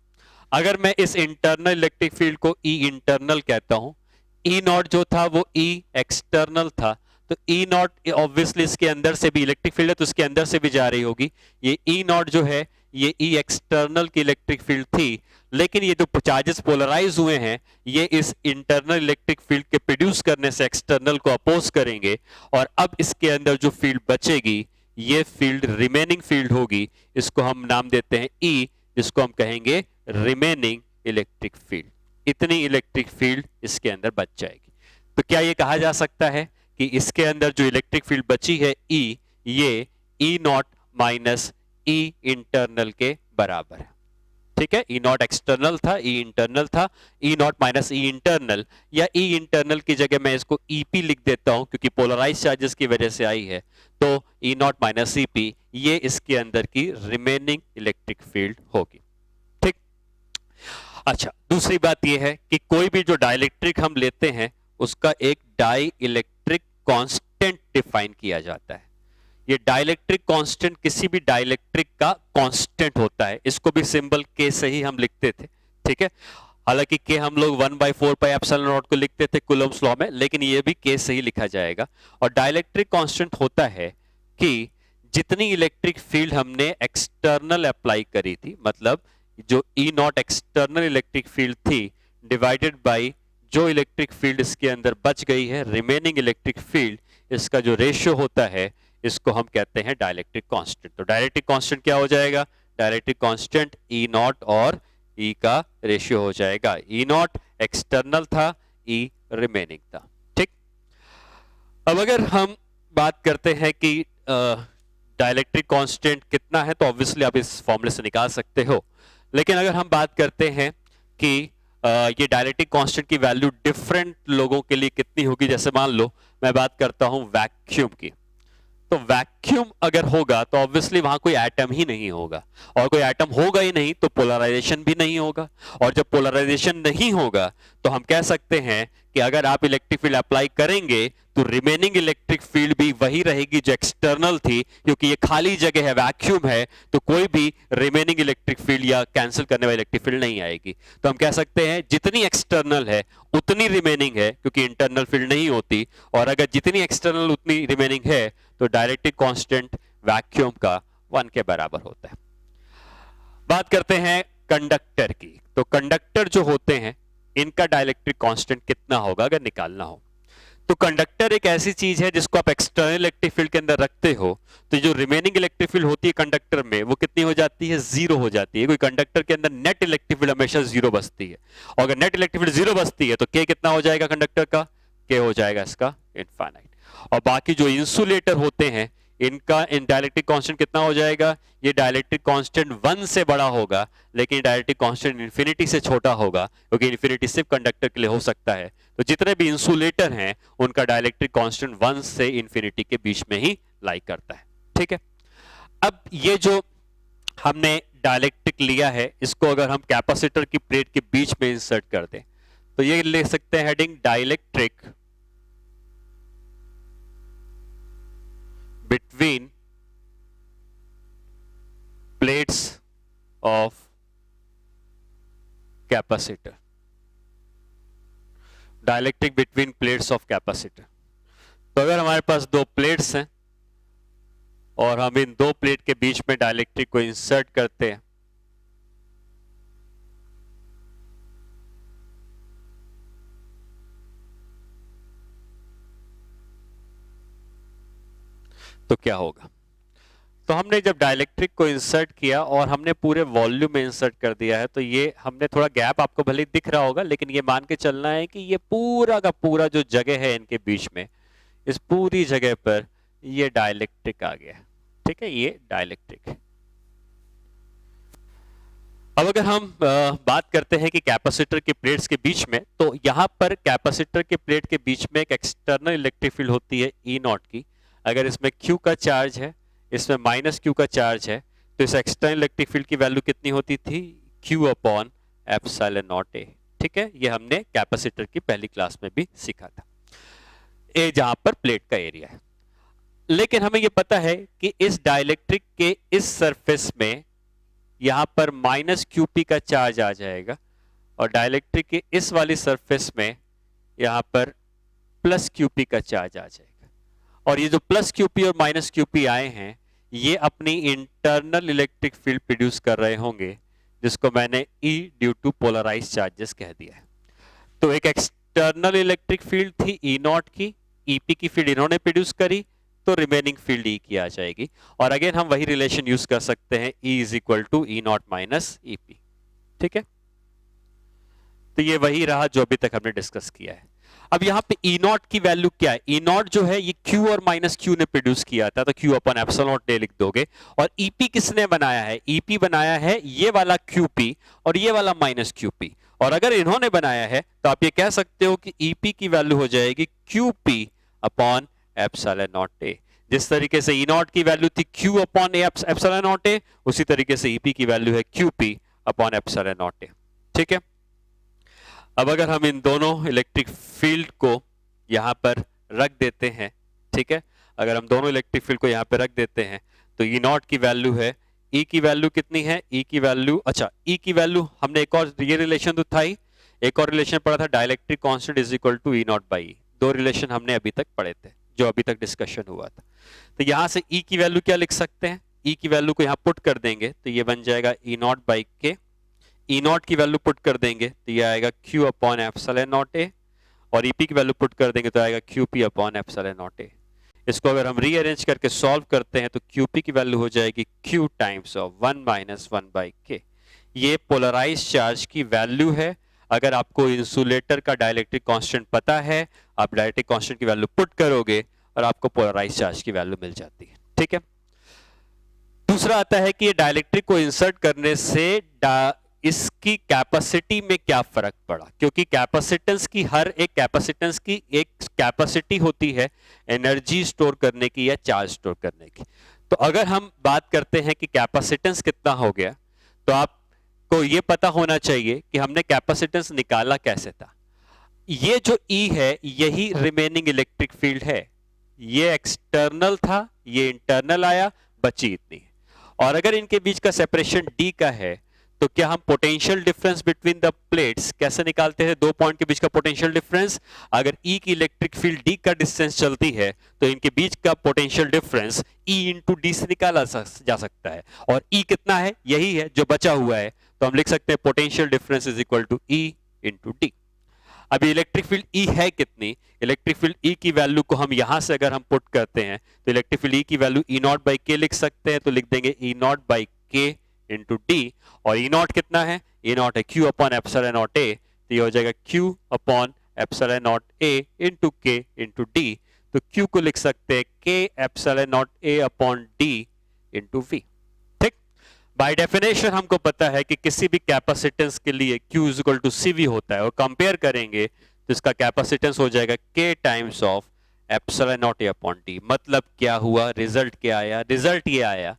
अगर मैं इस इंटरनल इलेक्ट्रिक फील्ड को E इंटरनल कहता हूं, E नॉट जो था वो E एक्सटर्नल था, तो E नॉट ऑब्वियसली इसके अंदर से भी इलेक्ट्रिक फील्ड है तो इसके अंदर से भी जा रही होगी। ये E नॉट जो है ये ई एक्सटर्नल की इलेक्ट्रिक फील्ड थी, लेकिन ये जो चार्जेस पोलराइज हुए हैं ये इस इंटरनल इलेक्ट्रिक फील्ड के प्रोड्यूस करने से एक्सटर्नल को अपोज करेंगे, और अब इसके अंदर जो फील्ड बचेगी ये फील्ड रिमेनिंग फील्ड होगी, इसको हम नाम देते हैं ई, जिसको हम कहेंगे रिमेनिंग इलेक्ट्रिक फील्ड। इतनी इलेक्ट्रिक फील्ड इसके अंदर बच जाएगी। तो क्या ये कहा जा सकता है कि इसके अंदर जो इलेक्ट्रिक फील्ड बची है ई, ये ई नॉट माइनस ई इंटरनल के बराबर है। ठीक है, ई नॉट एक्सटर्नल था, ई इंटरनल था, ई नॉट माइनस ई इंटरनल, या ई इंटरनल की जगह मैं इसको ईपी लिख देता हूं क्योंकि पोलराइज चार्जेस की वजह से आई है, तो ई नॉट माइनस ईपी ये इसके अंदर की रिमेनिंग इलेक्ट्रिक फील्ड होगी। ठीक, अच्छा, दूसरी बात यह है कि कोई भी जो डाइलेक्ट्रिक हम लेते हैं उसका एक डाई इलेक्ट्रिक कांस्टेंट डिफाइन किया जाता है। ये डाइलेक्ट्रिक कांस्टेंट किसी भी डाइलेक्ट्रिक का कांस्टेंट होता है, इसको भी सिंबल के से ही हम लिखते थे। ठीक है, हालांकि के हम लोग 1/4 पाई एप्सिलॉन नॉट को लिखते थे कूलम्ब्स लॉ में, लेकिन ये भी के से ही लिखा जाएगा। और डाइलेक्ट्रिक कांस्टेंट होता है कि जितनी इलेक्ट्रिक फील्ड हमने एक्सटर्नल अप्लाई करी थी, मतलब जो ई नॉट एक्सटर्नल इलेक्ट्रिक फील्ड थी, डिवाइडेड बाई जो इलेक्ट्रिक फील्ड इसके अंदर बच गई है रिमेनिंग इलेक्ट्रिक फील्ड, इसका जो रेशियो होता है इसको हम कहते हैं डाइलेक्ट्रिक कांस्टेंट। तो डाइलेक्ट्रिक कांस्टेंट क्या हो जाएगा? डाइलेक्ट्रिक कांस्टेंट ई नॉट और ई का रेशियो हो जाएगा। ई नॉट एक्सटर्नल था, ई रिमेनिंग था। ठीक, अब अगर हम बात करते हैं कि डाइलेक्ट्रिक कांस्टेंट कितना है, तो ऑब्वियसली आप इस फॉर्मूले से निकाल सकते हो, लेकिन अगर हम बात करते हैं कि ये डाइलेक्ट्रिक कांस्टेंट की वैल्यू डिफरेंट लोगों के लिए कितनी होगी, जैसे मान लो मैं बात करता हूं वैक्यूम की, तो वैक्यूम अगर होगा तो ऑब्वियसली वहां कोई एटम ही नहीं होगा, और कोई एटम होगा ही नहीं तो पोलराइजेशन भी नहीं होगा, और जब पोलराइजेशन नहीं होगा तो हम कह सकते हैं कि अगर आप इलेक्ट्रिक फील्ड अप्लाई करेंगे तो रिमेनिंग इलेक्ट्रिक फील्ड भी वही रहेगी जो एक्सटर्नल थी, क्योंकि ये खाली जगह है, वैक्यूम है, तो कोई भी रिमेनिंग इलेक्ट्रिक फील्ड या कैंसिल करने वाली इलेक्ट्रिक फील्ड नहीं आएगी। तो हम कह सकते हैं जितनी एक्सटर्नल है उतनी रिमेनिंग है, क्योंकि इंटरनल फील्ड नहीं होती, और अगर जितनी एक्सटर्नल उतनी रिमेनिंग है तो डाइलेक्ट्रिक कांस्टेंट वैक्यूम का 1 के बराबर होता है। बात करते हैं कंडक्टर की, तो कंडक्टर जो होते हैं इनका डाइलेक्ट्रिक कांस्टेंट कितना होगा अगर निकालना हो, तो कंडक्टर एक ऐसी चीज है जिसको आप एक्सटर्नल इलेक्ट्रिक फील्ड के अंदर रखते हो, तो जो रिमेनिंग इलेक्ट्रिक फील्ड होती है कंडक्टर में वो कितनी हो जाती है? 0 हो जाती है। कोई कंडक्टर के अंदर नेट इलेक्ट्रिक फील्ड हमेशा 0 बचती है, और अगर नेट इलेक्ट्रिक फील्ड 0 बचती है तो के कितना हो जाएगा कंडक्टर का? के हो जाएगा इसका इनफाइनाइट। और बाकी जो इंसुलेटर होते हैं इनका डाइलेक्ट्रिक कांस्टेंट कितना हो जाएगा? ये डाइलेक्ट्रिक कांस्टेंट 1 से बड़ा होगा, लेकिन डाइलेक्ट्रिक कांस्टेंट इन्फिनिटी से छोटा होगा, क्योंकि इन्फिनिटी सिर्फ कंडक्टर के लिए हो सकता है। तो जितने भी इंसुलेटर हैं उनका डाइलेक्ट्रिक कांस्टेंट 1 से इन्फिनिटी के बीच में ही लाई करता है। ठीक है, अब ये जो हमने डाइलेक्ट्रिक लिया है इसको अगर हम कैपेसिटर की प्लेट के बीच में इंसर्ट कर दें तो ये ले सकते हैं heading dielectric between plates of capacitor, dielectric between plates of capacitor. तो अगर हमारे पास दो प्लेट्स हैं और हम इन दो प्लेट के बीच में डाइलेक्ट्रिक को इंसर्ट करते हैं, तो क्या होगा? तो हमने जब डाइलेक्ट्रिक को इंसर्ट किया और हमने पूरे वॉल्यूम में इंसर्ट कर दिया है, तो ये हमने थोड़ा गैप आपको भले दिख रहा होगा, लेकिन ये मान के चलना है कि ये पूरा का पूरा जो जगह है इनके बीच में, इस पूरी जगह पर ये डाइलेक्ट्रिक आ गया। ठीक है, ये डाइलेक्ट्रिक है। अब अगर हम बात करते हैं कि कैपेसिटर के प्लेट्स के बीच में, तो यहां पर कैपेसिटर के प्लेट के बीच में एक एक्सटर्नल इलेक्ट्रिक फील्ड होती है ई नॉट की। अगर इसमें Q का चार्ज है, इसमें -Q का चार्ज है, तो इस एक्सटर्नल इलेक्ट्रिक फील्ड की वैल्यू कितनी होती थी? Q/ε0A। ठीक है, ये हमने कैपेसिटर की पहली क्लास में भी सीखा था। ए जहां पर प्लेट का एरिया है, लेकिन हमें यह पता है कि इस डाइलेक्ट्रिक के इस सरफेस में यहां पर -QP का चार्ज आ जाएगा, और डाइलेक्ट्रिक के इस वाली सरफेस में यहां पर +QP का चार्ज आ जाएगा। और ये जो +QP और -QP आए हैं ये अपनी इंटरनल इलेक्ट्रिक फील्ड प्रोड्यूस कर रहे होंगे, जिसको मैंने E due to polarise charges कह दिया है। तो एक एक्सटर्नल इलेक्ट्रिक फील्ड थी E नॉट की, EP की फील्ड इन्होंने प्रोड्यूस करी, तो रिमेनिंग फील्ड E की आ जाएगी। और अगेन हम वही रिलेशन यूज कर सकते हैं, E is equal to E naught minus EP। ठीक है, तो ये वही रहा जो अभी तक हमने डिस्कस किया है। अब यहां पे E नॉट की वैल्यू क्या है? E नॉट जो है ये Q और माइनस Q ने प्रोड्यूस किया था, तो Q upon epsilon not day लिख दोगे। और EP किसने बनाया है? EP बनाया है ये वाला QP और ये वाला माइनस QP। और अगर इन्होंने बनाया है तो आप ये कह सकते हो कि EP की वैल्यू हो जाएगी QP upon epsilon naught A। जिस तरीके से E नॉट की वैल्यू थी Q upon epsilon naught A, उसी तरीके से EP की वैल्यू है QP upon epsilon naught A। ठीक है, अब अगर हम इन दोनों इलेक्ट्रिक फील्ड को यहां पर रख देते हैं, ठीक है, अगर हम दोनों इलेक्ट्रिक फील्ड को यहां पर रख देते हैं तो E नॉट की वैल्यू है, E की वैल्यू कितनी है? E की वैल्यू, अच्छा E की वैल्यू हमने एक और ये रिलेशन तो था ही, एक और रिलेशन पढ़ा था, dielectric constant is equal to E naught by. दो रिलेशन हमने अभी तक पढ़े थे, जो अभी तक डिस्कशन हुआ था। तो यहां से E की वैल्यू क्या लिख सकते हैं? E की वैल्यू को यहां पुट कर देंगे तो ये बन जाएगा E नॉट बाई के। E नॉट की वैल्यू पुट कर देंगे तो ये आएगा Q upon epsilon naught A, और EP की वैल्यू पुट कर देंगे तो आएगा QP upon epsilon naught A। इसको अगर हम रीअरेंज करके सॉल्व करते हैं तो QP की वैल्यू हो जाएगी Q times of 1 minus 1 by के। ये पोलराइज चार्ज की वैल्यू है। अगर आपको इंसुलेटर का डाइलेक्ट्रिक कांस्टेंट पता है, आप डाइलेक्ट्रिक कांस्टेंट की वैल्यू पुट करोगे और आपको पोलराइज चार्ज की वैल्यू मिल जाती है। ठीक है, दूसरा आता है कि ये डाइलेक्ट्रिक को इंसर्ट करने से इसकी कैपेसिटी में क्या फर्क पड़ा, क्योंकि कैपेसिटेंस की हर एक कैपेसिटेंस की एक कैपेसिटी होती है एनर्जी स्टोर करने की या चार्ज स्टोर करने की। तो अगर हम बात करते हैं कि कैपेसिटेंस कितना हो गया, तो आपको यह पता होना चाहिए कि हमने कैपेसिटेंस निकाला कैसे था। ये जो E है यही रिमेनिंग इलेक्ट्रिक फील्ड है, ये एक्सटर्नल था, ये इंटरनल आया, बची इतनी। और अगर इनके बीच का सेपरेशन D का है तो क्या हम potential difference between the plates कैसे निकालते हैं? दो पॉइंट के बीच का पोटेंशियल डिफरेंस। अगर E की इलेक्ट्रिक फील्ड D का डिस्टेंस चलती है तो इनके बीच का potential difference E into D से निकाला जा सकता है। और E कितना है? यही है जो बचा हुआ है, तो हम लिख सकते हैं potential difference is equal to E into D. अभी इलेक्ट्रिक फील्ड E है कितनी? इलेक्ट्रिक फील्ड E की वैल्यू को हम यहां से अगर हम पुट करते हैं तो इलेक्ट्रिक फील्ड E की वैल्यू E नॉट बाई के लिख सकते हैं, तो लिख देंगे E naught by K into D. और E नॉट कितना है? E नॉट है Q upon epsilon naught A, तो ये हो जाएगा Q upon epsilon naught A into के इंटू डी। तो Q को लिख सकते हैं K epsilon naught A upon D into V। ठीक, बाय डेफिनेशन हमको पता है कि किसी भी कैपेसिटेंस के लिए Q is equal to CV होता है, और कंपेयर करेंगे तो इसका कैपेसिटेंस हो जाएगा K times of epsilon naught A upon D। मतलब क्या हुआ? रिजल्ट क्या आया? रिजल्ट ये आया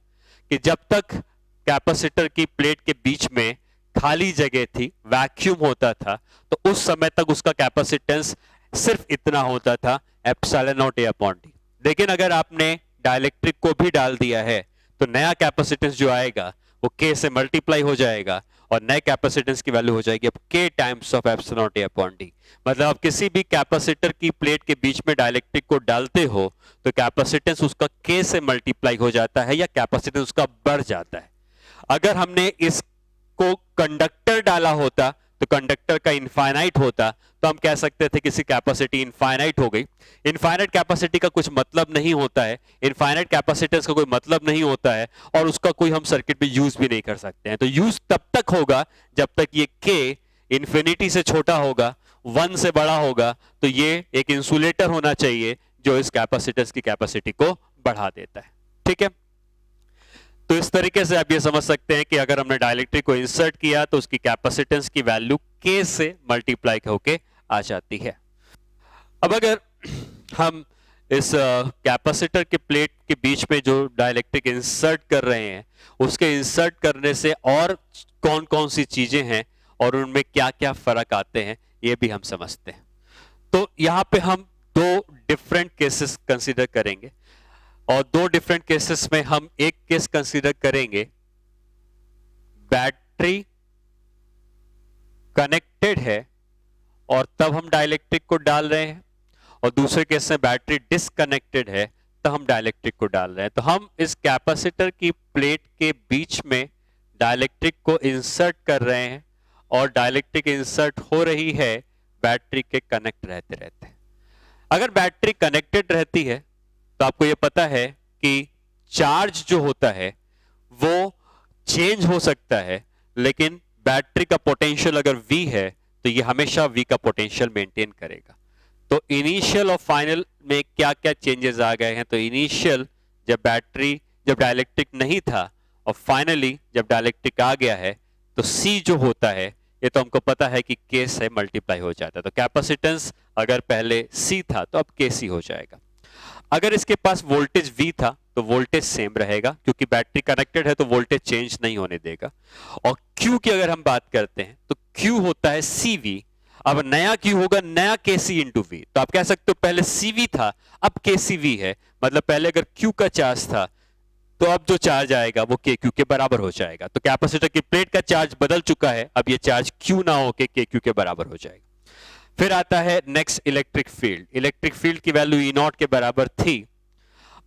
कि जब तक कैपेसिटर की प्लेट के बीच में खाली जगह थी, वैक्यूम होता था, तो उस समय तक उसका कैपेसिटेंस सिर्फ इतना होता था, epsilon naught A upon D। लेकिन अगर आपने डाइलेक्ट्रिक को भी डाल दिया है तो नया कैपेसिटेंस जो आएगा वो K से मल्टीप्लाई हो जाएगा, और नए कैपेसिटेंस की वैल्यू हो जाएगी अब K times of epsilon naught A upon D। मतलब आप किसी भी कैपेसिटर की प्लेट के बीच में डाइलेक्ट्रिक को डालते हो तो कैपेसिटेंस उसका K से मल्टीप्लाई हो जाता है, या कैपेसिटेंस उसका बढ़ जाता है। अगर हमने इसको कंडक्टर डाला होता तो कंडक्टर का इनफाइनाइट होता, तो हम कह सकते थे किसी कैपेसिटी इनफाइनाइट हो गई। इनफाइनाइट कैपेसिटी का कुछ मतलब नहीं होता है, इनफाइनाइट कैपेसिटेंस का कोई मतलब नहीं होता है, और उसका कोई हम सर्किट में यूज भी नहीं कर सकते हैं। तो यूज तब तक होगा जब तक ये K इंफिनिटी से छोटा होगा, 1 से बड़ा होगा, तो ये एक इंसुलेटर होना चाहिए जो इस कैपेसिटेंस की कैपेसिटी को बढ़ा देता है। ठीक है, तो इस तरीके से आप ये समझ सकते हैं कि अगर हमने डाइलेक्ट्रिक को इंसर्ट किया तो उसकी कैपेसिटेंस की वैल्यू K से मल्टीप्लाई होके आ जाती है। अब अगर हम इस कैपेसिटर के प्लेट के बीच में जो डाइलेक्ट्रिक इंसर्ट कर रहे हैं, उसके इंसर्ट करने से और कौन कौन सी चीजें हैं और उनमें क्या क्या फर्क आते हैं, ये भी हम समझते हैं। तो यहां पे हम दो डिफरेंट केसेस कंसीडर करेंगे, और दो डिफरेंट केसेस में हम एक केस कंसीडर करेंगे बैटरी कनेक्टेड है और तब हम डाइलेक्ट्रिक को डाल रहे हैं, और दूसरे केस में बैटरी डिस्कनेक्टेड है तब हम डाइलेक्ट्रिक को डाल रहे हैं। तो हम इस कैपेसिटर की प्लेट के बीच में डाइलेक्ट्रिक को इंसर्ट कर रहे हैं और डाइलेक्ट्रिक इंसर्ट हो रही है बैटरी के कनेक्ट रहते रहते। अगर बैटरी कनेक्टेड रहती है तो आपको यह पता है कि चार्ज जो होता है वो चेंज हो सकता है, लेकिन बैटरी का पोटेंशियल अगर V है तो ये हमेशा V का पोटेंशियल मेंटेन करेगा। तो इनिशियल और फाइनल में क्या क्या चेंजेस आ गए हैं? तो इनिशियल जब डाइलेक्ट्रिक नहीं था और फाइनली जब डाइलेक्ट्रिक आ गया है तो C जो होता है ये तो हमको पता है कि K से मल्टीप्लाई हो जाता है। तो कैपेसिटेंस अगर पहले C था तो अब KC हो जाएगा। अगर इसके पास वोल्टेज V था तो वोल्टेज सेम रहेगा, क्योंकि बैटरी कनेक्टेड है तो वोल्टेज चेंज नहीं होने देगा। और Q की अगर हम बात करते हैं तो Q होता है CV। अब नया Q होगा नया KC इंटू V। तो आप कह सकते हो पहले CV था अब KCV है, मतलब पहले अगर Q का चार्ज था तो अब जो चार्ज आएगा वो KQ के बराबर हो जाएगा। तो कैपेसिटर की प्लेट का चार्ज बदल चुका है, अब ये चार्ज Q ना होके KQ के बराबर हो जाएगा। फिर आता है next electric field. Electric field की वैल्यू E नॉट के बराबर थी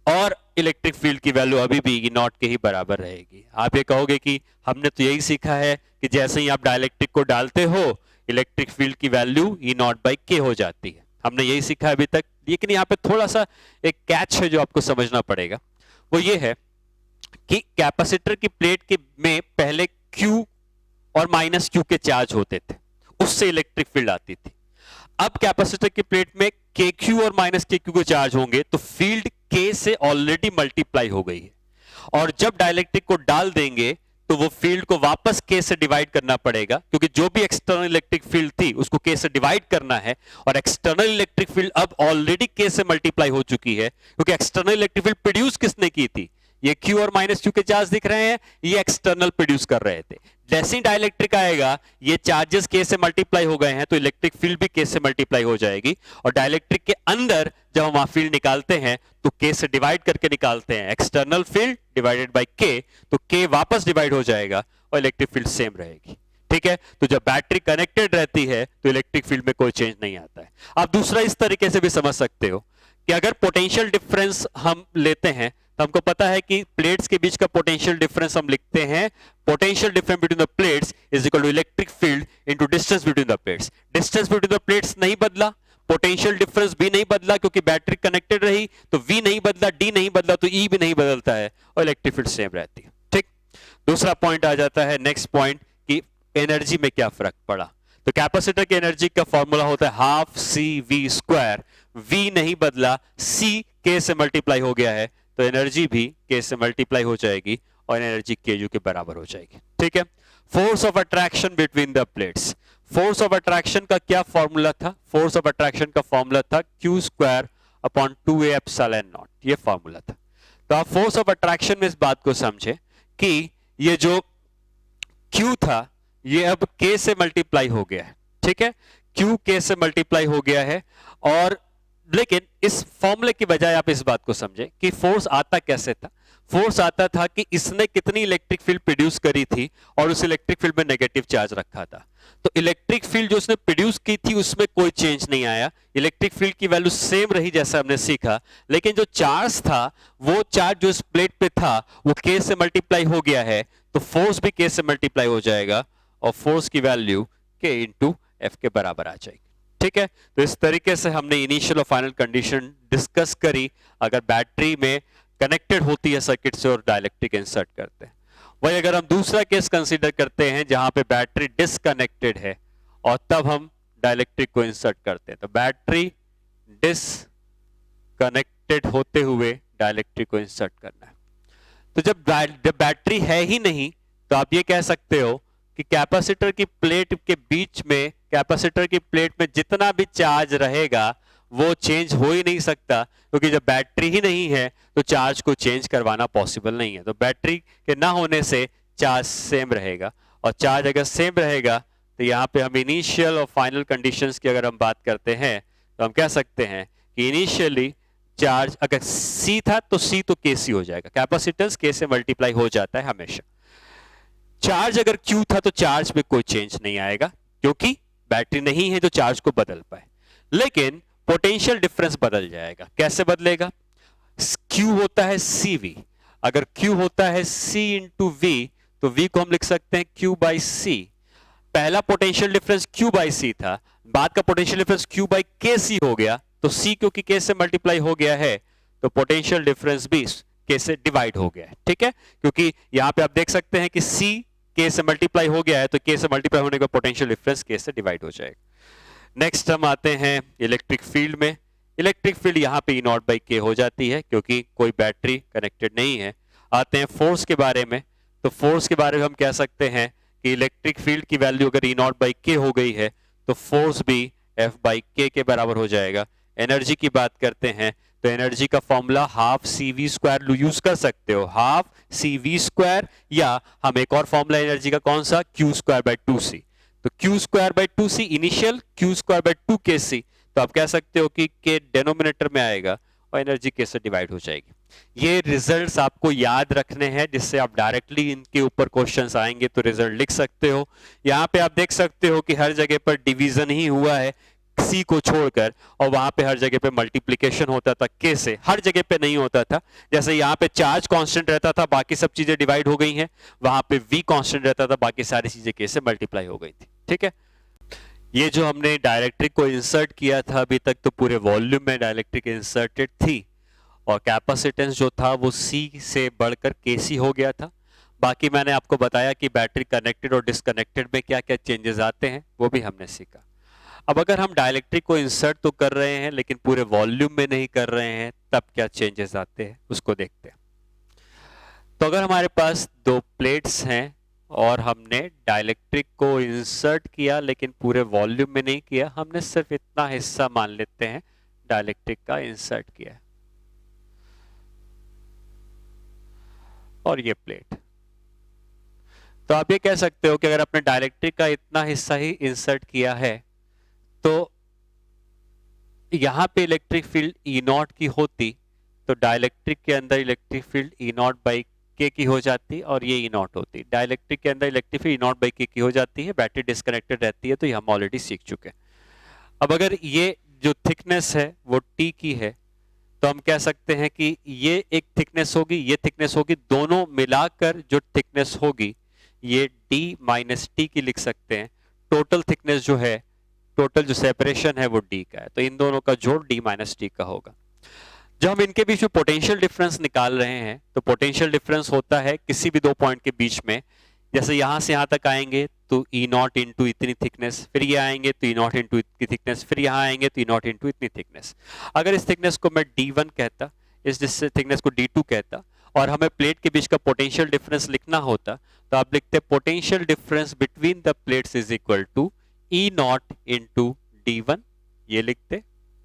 और इलेक्ट्रिक फील्ड की वैल्यू अभी भी E नॉट के ही बराबर रहेगी। आप ये कहोगे कि हमने तो यही सीखा है कि जैसे ही आप डाइलेक्ट्रिक को डालते हो इलेक्ट्रिक फील्ड की value E naught by K हो जाती है। हमने यही सीखा अभी तक, लेकिन यहाँ पे थोड़ा सा एक कैच है जो आपको समझना पड़ेगा। वो ये है कि कैपेसिटर की प्लेट के में पहले Q और माइनस Q के चार्ज होते थे, उससे इलेक्ट्रिक फील्ड आती थी। अब कैपेसिटर की प्लेट में KQ और माइनस KQ के चार्ज होंगे तो फील्ड K से ऑलरेडी मल्टीप्लाई हो गई है, और जब डाइलेक्ट्रिक को डाल देंगे तो वो फील्ड को वापस K से डिवाइड करना पड़ेगा, क्योंकि जो भी एक्सटर्नल इलेक्ट्रिक फील्ड थी उसको K से डिवाइड करना है, और एक्सटर्नल इलेक्ट्रिक फील्ड अब ऑलरेडी K से मल्टीप्लाई हो चुकी है, क्योंकि एक्सटर्नल इलेक्ट्रिक फील्ड प्रोड्यूस किसने की थी? ये Q और माइनस Q के चार्ज दिख रहे हैं, ये एक्सटर्नल प्रोड्यूस कर रहे थे। जैसे ही डाइलेक्ट्रिक आएगा ये चार्जेस K से मल्टीप्लाई हो गए हैं तो इलेक्ट्रिक फील्ड भी K से मल्टीप्लाई हो जाएगी, और डाइलेक्ट्रिक के अंदर जब हम वहां फील्ड निकालते हैं तो K से डिवाइड करके निकालते हैं, external field divided by K, तो K वापस डिवाइड हो जाएगा और इलेक्ट्रिक फील्ड सेम रहेगी। ठीक है, तो जब बैटरी कनेक्टेड रहती है तो इलेक्ट्रिक फील्ड में कोई चेंज नहीं आता है। आप दूसरा इस तरीके से भी समझ सकते हो कि अगर पोटेंशियल डिफरेंस हम लेते हैं तो हमको पता है कि प्लेट्स के बीच का पोटेंशियल डिफरेंस हम लिखते हैं, potential difference between the plates is equal to electric field into distance between the plates. Distance between the plates नहीं बदला, पोटेंशियल डिफरेंस भी नहीं बदला, क्योंकि बैटरी कनेक्टेड रही, तो V नहीं बदला, D नहीं बदला, तो E भी नहीं बदलता है और इलेक्ट्रिक फील्ड सेम रहती है। ठीक, दूसरा पॉइंट आ जाता है, नेक्स्ट पॉइंट, कि एनर्जी में क्या फर्क पड़ा। तो कैपेसिटर की एनर्जी का फॉर्मूला होता है हाफ CV स्क्वायर। V नहीं बदला, C K से मल्टीप्लाई हो गया है, तो एनर्जी भी K से मल्टीप्लाई हो जाएगी और एनर्जी KU के बराबर हो जाएगी। ठीक है, force of attraction between the plates. Force of attraction का क्या फॉर्मूला था? फोर्स ऑफ अट्रैक्शन का फॉर्मूला था Q square upon 2A epsilon not, ये फॉर्मूला था। तो आप फोर्स ऑफ अट्रैक्शन में इस बात को समझे कि ये जो Q था ये अब K से मल्टीप्लाई हो गया है। ठीक है, Q K से मल्टीप्लाई हो गया है, और लेकिन इस फॉर्मूले की बजाय आप इस बात को समझे कि फोर्स आता कैसे था। फोर्स आता था कि इसने कितनी इलेक्ट्रिक फील्ड प्रोड्यूस करी थी और उस इलेक्ट्रिक फील्ड में नेगेटिव चार्ज रखा था। तो इलेक्ट्रिक फील्ड जो उसने प्रोड्यूस की थी उसमें कोई चेंज नहीं आया, इलेक्ट्रिक फील्ड की वैल्यू सेम रही जैसा हमने सीखा, लेकिन जो चार्ज था वो चार्ज जो इस प्लेट पे था वो K से मल्टीप्लाई हो गया है, तो फोर्स भी K से मल्टीप्लाई हो जाएगा और फोर्स की वैल्यू K इंटू F के बराबर आ जाएगी। ठीक है, तो इस तरीके से हमने इनिशियल और फाइनल कंडीशन डिस्कस करी अगर बैटरी में कनेक्टेड होती है सर्किट से और डाइलेक्ट्रिक इंसर्ट करते हैं। वही अगर हम दूसरा केस कंसीडर करते हैं जहां पे बैटरी डिसकनेक्टेड है और तब हम डाइलेक्ट्रिक को इंसर्ट करते हैं, तो बैटरी डिसकनेक्टेड होते हुए डाइलेक्ट्रिक को इंसर्ट करना है। तो जब बैटरी है ही नहीं तो आप ये कह सकते हो कि कैपेसिटर की प्लेट के बीच में, कैपेसिटर की प्लेट में जितना भी चार्ज रहेगा वो चेंज हो ही नहीं सकता, क्योंकि जब बैटरी ही नहीं है तो चार्ज को चेंज करवाना पॉसिबल नहीं है। तो बैटरी के ना होने से चार्ज सेम रहेगा, और चार्ज अगर सेम रहेगा तो यहाँ पे हम इनिशियल और फाइनल कंडीशंस की अगर हम बात करते हैं तो हम कह सकते हैं कि इनिशियली चार्ज अगर C था तो C तो KC हो जाएगा, कैपेसिटेंस K से मल्टीप्लाई हो जाता है हमेशा। चार्ज अगर Q था तो चार्ज में कोई चेंज नहीं आएगा, क्योंकि बैटरी नहीं है जो चार्ज को बदल पाए, लेकिन पोटेंशियल डिफरेंस बदल जाएगा। कैसे बदलेगा? Q होता है CV, अगर Q होता है C इंटू V, तो V को हम लिख सकते हैं Q बाई C। पहला potential difference Q by C था, बाद का potential difference Q by KC हो गया, तो C क्योंकि K से मल्टीप्लाई हो गया है, तो पोटेंशियल डिफरेंस भी K से डिवाइड हो गया है। ठीक है, क्योंकि यहां पे आप देख सकते हैं कि C K से मल्टीप्लाई हो गया है, तो K से मल्टीप्लाई होने का पोटेंशियल डिफरेंस K से डिवाइड हो जाएगा। नेक्स्ट हम आते हैं इलेक्ट्रिक फील्ड में। इलेक्ट्रिक फील्ड यहाँ पे E नॉट बाई के हो जाती है, क्योंकि कोई बैटरी कनेक्टेड नहीं है। आते हैं फोर्स के बारे में, तो फोर्स के बारे में हम कह सकते हैं कि इलेक्ट्रिक फील्ड की वैल्यू अगर E नॉट बाई के हो गई है, तो फोर्स भी F बाई के बराबर हो जाएगा। एनर्जी की बात करते हैं, तो एनर्जी का formula half CV square use कर सकते हो, हाफ CV स्क्वायर, या हम एक और फॉर्मूला एनर्जी का कौन सा, Q स्क्वायर बाई 2C। तो Q square by 2C initial, Q square by 2KC, तो आप कह सकते हो कि के डिनोमिनेटर में आएगा और एनर्जी के से डिवाइड हो जाएगी। ये रिजल्ट्स आपको याद रखने हैं, जिससे आप डायरेक्टली इनके ऊपर क्वेश्चंस आएंगे तो रिजल्ट लिख सकते हो। यहाँ पे आप देख सकते हो कि हर जगह पर डिवीजन ही हुआ है सी को छोड़कर, और वहां पे हर जगह पे मल्टीप्लीकेशन होता था के से, हर जगह पे नहीं होता था। जैसे यहाँ पे चार्ज कांस्टेंट रहता था, बाकी सब चीजें डिवाइड हो गई हैं, वहां पे वी कांस्टेंट रहता था, बाकी सारी चीजें के से मल्टीप्लाई हो गई थी। ठीक है, ये जो हमने डायलेक्ट्रिक को इंसर्ट किया था अभी तक, तो पूरे वॉल्यूम में डायलेक्ट्रिक इंसर्टेड थी, और कैपेसिटेंस जो था वो सी से बढ़कर केसी हो गया था। बाकी मैंने आपको बताया कि बैटरी कनेक्टेड और डिसकनेक्टेड में क्या क्या चेंजेस आते हैं, वो भी हमने सीखा। अब अगर हम डायलेक्ट्रिक को इंसर्ट तो कर रहे हैं लेकिन पूरे वॉल्यूम में नहीं कर रहे हैं, तब क्या चेंजेस आते हैं उसको देखते हैं। तो अगर हमारे पास दो प्लेट्स हैं और हमने डाइलेक्ट्रिक को इंसर्ट किया लेकिन पूरे वॉल्यूम में नहीं किया, हमने सिर्फ इतना हिस्सा मान लेते हैं डाइलेक्ट्रिक का इंसर्ट किया है, और ये प्लेट। तो आप ये कह सकते हो कि अगर आपने डाइलेक्ट्रिक का इतना हिस्सा ही इंसर्ट किया है, तो यहां पे इलेक्ट्रिक फील्ड ई नॉट की होती, तो डाइलेक्ट्रिक के अंदर electric field E naught by के की हो जाती और ये ई नॉट होती। डाइलेक्ट्रिक के अंदर electric field E naught by के की हो जाती है, बैटरी डिस्कनेक्टेड रहती है, तो ये हम ऑलरेडी सीख चुके हैं। अब अगर ये जो थिकनेस है वो टी की है, तो हम कह सकते हैं कि ये एक थिकनेस होगी, ये थिकनेस होगी, दोनों मिलाकर जो थिकनेस होगी ये d माइनस टी की लिख सकते हैं। टोटल थिकनेस जो है, टोटल जो सेपरेशन है वो d का है, तो इन दोनों का जोड़ d माइनस टी का होगा। जब हम इनके बीच में पोटेंशियल डिफरेंस निकाल रहे हैं, तो पोटेंशियल डिफरेंस होता है किसी भी दो पॉइंट के बीच में, जैसे यहां से यहां तक आएंगे तो ई नॉट इंटू इतनी थिकनेस, फिर ये आएंगे तो ई नॉट इंटू इतनी थिकनेस, फिर यहाँ आएंगे तो ई नॉट इंटू इतनी थिकनेस। अगर इस थिकनेस को मैं D1 कहता, इस थिकनेस को D2 कहता, और हमें प्लेट के बीच का पोटेंशियल डिफरेंस लिखना होता, तो आप लिखते potential difference between the plates is equal to E naught into D1, ये लिखते,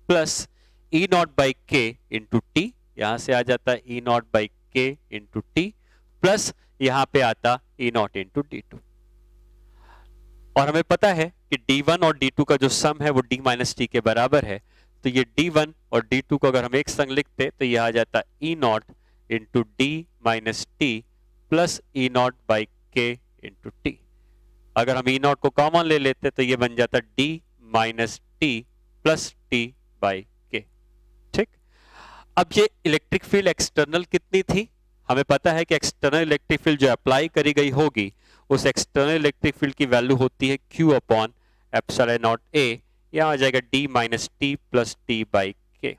plus E naught by K into T, यहां से आ जाता E naught by K into T, plus यहां पे आता ई नॉट इंटू D2। और हमें पता है कि D1 और D2 का जो सम है वो D माइनस टी के बराबर है, तो ये D1 और D2 को अगर हम एक संग लिखते तो ये आ जाता E naught into D minus T plus E naught by K into T. अगर हम ई नॉट को कॉमन ले लेते तो ये बन जाता D minus T plus T by के। ठीक, अब ये इलेक्ट्रिक फील्ड एक्सटर्नल कितनी थी, हमें पता है कि एक्सटर्नल इलेक्ट्रिक फील्ड जो अप्लाई करी गई होगी, उस एक्सटर्नल इलेक्ट्रिक फील्ड की वैल्यू होती है Q upon epsilon naught A, यहां आ जाएगा D minus T plus T by के।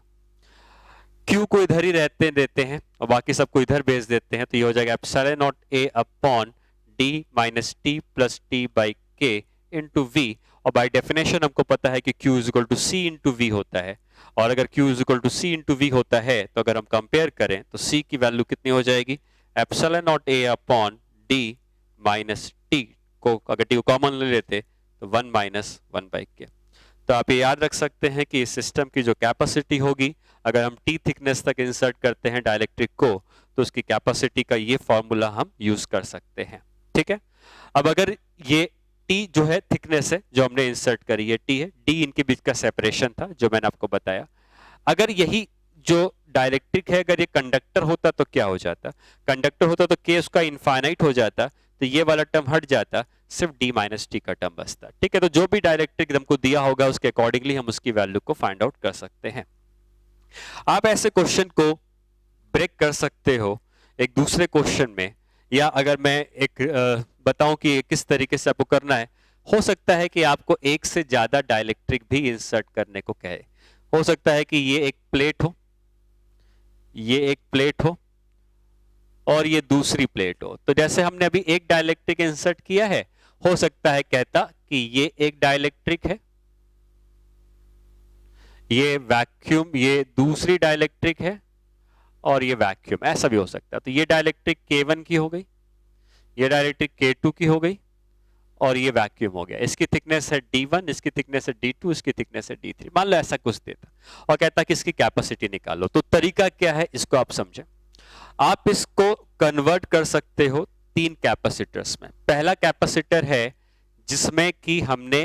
Q को इधर ही रहते देते हैं और बाकी सबको इधर भेज देते हैं, तो ये हो जाएगा epsilon naught A upon D minus T plus T by K into V, और बाय डेफिनेशन हमको पता है कि Q is equal to C into V होता है, और अगर Q is equal to C into V होता है, तो अगर हम कंपेयर करें तो C की वैल्यू कितनी हो जाएगी, epsilon naught A upon D minus T को अगर टी को कॉमन ले लेते तो 1 माइनस 1 बाई के। तो आप ये याद रख सकते हैं कि इस सिस्टम की जो कैपेसिटी होगी, अगर हम टी थिकनेस तक इंसर्ट करते हैं डाइलेक्ट्रिक को, तो उसकी कैपेसिटी का ये फॉर्मूला हम यूज कर सकते हैं। ठीक है, अब अगर ये टी जो है थिकनेस है जो हमने इंसर्ट करी है, टी है, डी इनके बीच का सेपरेशन था जो मैंने आपको बताया। अगर यही जो डाइलेक्ट्रिक है अगर ये कंडक्टर होता तो क्या हो जाता, कंडक्टर होता तो के उसका इनफाइनाइट हो जाता, तो ये वाला टर्म हट जाता, सिर्फ d माइनस टी का टर्म बचता। ठीक है, तो जो भी डाइलेक्ट्रिक हमको दिया होगा उसके अकॉर्डिंगली हम उसकी वैल्यू को फाइंड आउट कर सकते हैं। आप ऐसे क्वेश्चन को ब्रेक कर सकते हो एक दूसरे क्वेश्चन में, या अगर मैं एक बताऊं कि किस तरीके से आपको करना है, हो सकता है कि आपको एक से ज्यादा डाइलेक्ट्रिक भी इंसर्ट करने को कहे। हो सकता है कि ये एक प्लेट हो, ये एक प्लेट हो और ये दूसरी प्लेट हो। तो जैसे हमने अभी एक डाइलेक्ट्रिक इंसर्ट किया है, हो सकता है कहता कि ये एक डाइलेक्ट्रिक है, ये वैक्यूम, ये दूसरी डाइलेक्ट्रिक है और ये वैक्यूम, ऐसा भी हो सकता है। तो ये डाइलेक्ट्रिक K1 की हो गई, ये डाइलेक्ट्रिक K2 की हो गई और ये वैक्यूम हो गया। इसकी थिकनेस है D1, इसकी थिकनेस है D2, इसकी थिकनेस है D3। मान लो ऐसा कुछ देता और कहता कि इसकी कैपेसिटी निकालो। तो तरीका क्या है इसको आप समझें। आप इसको कन्वर्ट कर सकते हो तीन कैपेसिटर्स में। पहला कैपेसिटर है जिसमें कि हमने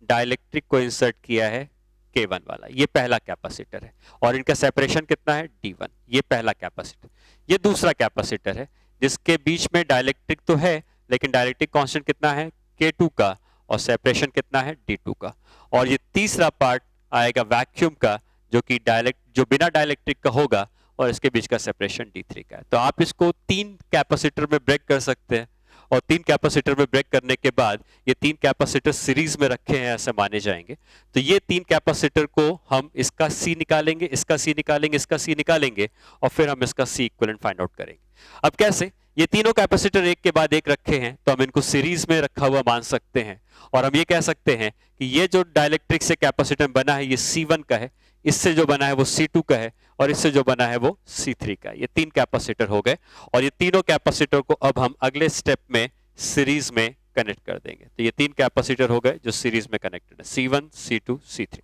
डाइलेक्ट्रिक को इंसर्ट किया है K1 वाला, ये पहला कैपेसिटर है और इनका सेपरेशन कितना है D1, ये पहला कैपेसिटर। ये दूसरा कैपेसिटर है जिसके बीच में डाइलेक्ट्रिक तो है लेकिन डाइलेक्ट्रिक कांस्टेंट कितना है K2 का और सेपरेशन कितना है D2 का। और ये तीसरा पार्ट आएगा वैक्यूम का जो बिना डाइलेक्ट्रिक का होगा और इसके बीच का सेपरेशन D3 का है। तो आप इसको तीन कैपेसिटर में ब्रेक कर सकते हैं और तीन कैपेसिटर में ब्रेक करने के बाद ये तीन कैपेसिटर सीरीज में रखे हैं ऐसे माने जाएंगे। तो ये तीन कैपेसिटर को हम इसका C निकालेंगे, इसका C निकालेंगे, इसका C निकालेंगे और फिर हम इसका C इक्विवेलेंट फाइंड आउट करेंगे। अब कैसे? ये तीनों कैपेसिटर एक के बाद एक रखे हैं तो हम इनको सीरीज में रखा हुआ मान सकते हैं और हम ये कह सकते हैं कि ये जो डाइलेक्ट्रिक से कैपेसिटर बना है ये C1 का है, इससे जो बना है वो C2 का है और इससे जो बना है वो C3 का है। ये तीन कैपेसिटर हो गए और ये तीनों कैपेसिटर को अब हम अगले स्टेप में सीरीज में कनेक्ट कर देंगे। तो ये तीन कैपेसिटर हो गए जो सीरीज में कनेक्टेड है, C1, C2, C3।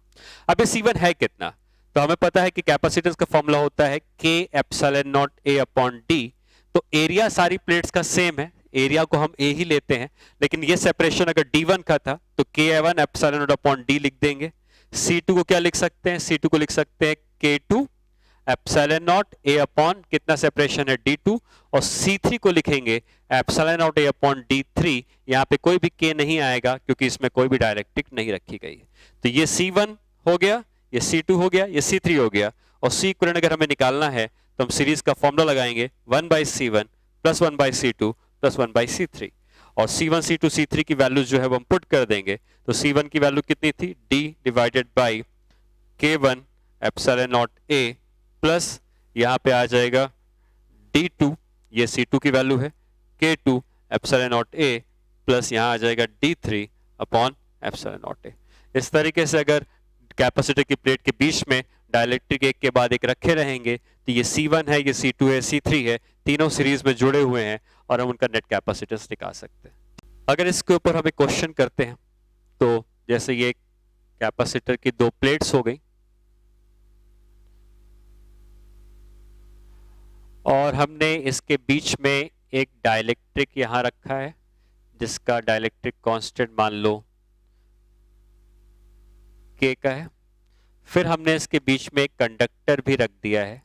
अब ये C1 है कितना? तो हमें पता है कि कैपेसिटेंस का फॉर्मूला होता है K epsilon naught A upon D। तो एरिया सारी प्लेट्स का सेम है, एरिया को हम A ही लेते हैं, लेकिन ये सेपरेशन अगर D1 का था तो K1 epsilon not upon D लिख देंगे। C2 को क्या लिख सकते हैं? C2 को लिख सकते हैं K2 epsilon naught A upon कितना सेपरेशन है D2 और C3 को लिखेंगे epsilon naught A upon D3। यहाँ पे कोई भी K नहीं आएगा क्योंकि इसमें कोई भी डायरेक्ट्रिक नहीं रखी गई है। तो ये C1 हो गया, ये C2 हो गया, ये C3 हो गया और C इक्विवेलेंट अगर हमें निकालना है तो हम सीरीज का फॉर्मूला लगाएंगे 1/C1 plus 1/C2 plus 1/C3 और C1, C2, C3 की वैल्यूज जो है वो हम पुट कर देंगे। तो C1 की वैल्यू कितनी थी? D divided by K1 epsilon naught A plus यहाँ पे आ जाएगा D2, ये C2 की वैल्यू है, K2 epsilon naught A plus यहाँ आ जाएगा D3 upon epsilon naught A। इस तरीके से अगर कैपेसिटर की प्लेट के बीच में डाइलेक्ट्रिक एक के बाद एक रखे रहेंगे तो ये C1 है, ये C2 है, C3 है, तीनों सीरीज में जुड़े हुए हैं और हम उनका नेट कैपेसिटेंस निकाल सकते हैं। अगर इसके ऊपर हम एक क्वेश्चन करते हैं तो जैसे ये कैपेसिटर की दो प्लेट्स हो गई और हमने इसके बीच में एक डाइलेक्ट्रिक यहां रखा है जिसका डाइलेक्ट्रिक कांस्टेंट मान लो K का है। फिर हमने इसके बीच में एक कंडक्टर भी रख दिया है,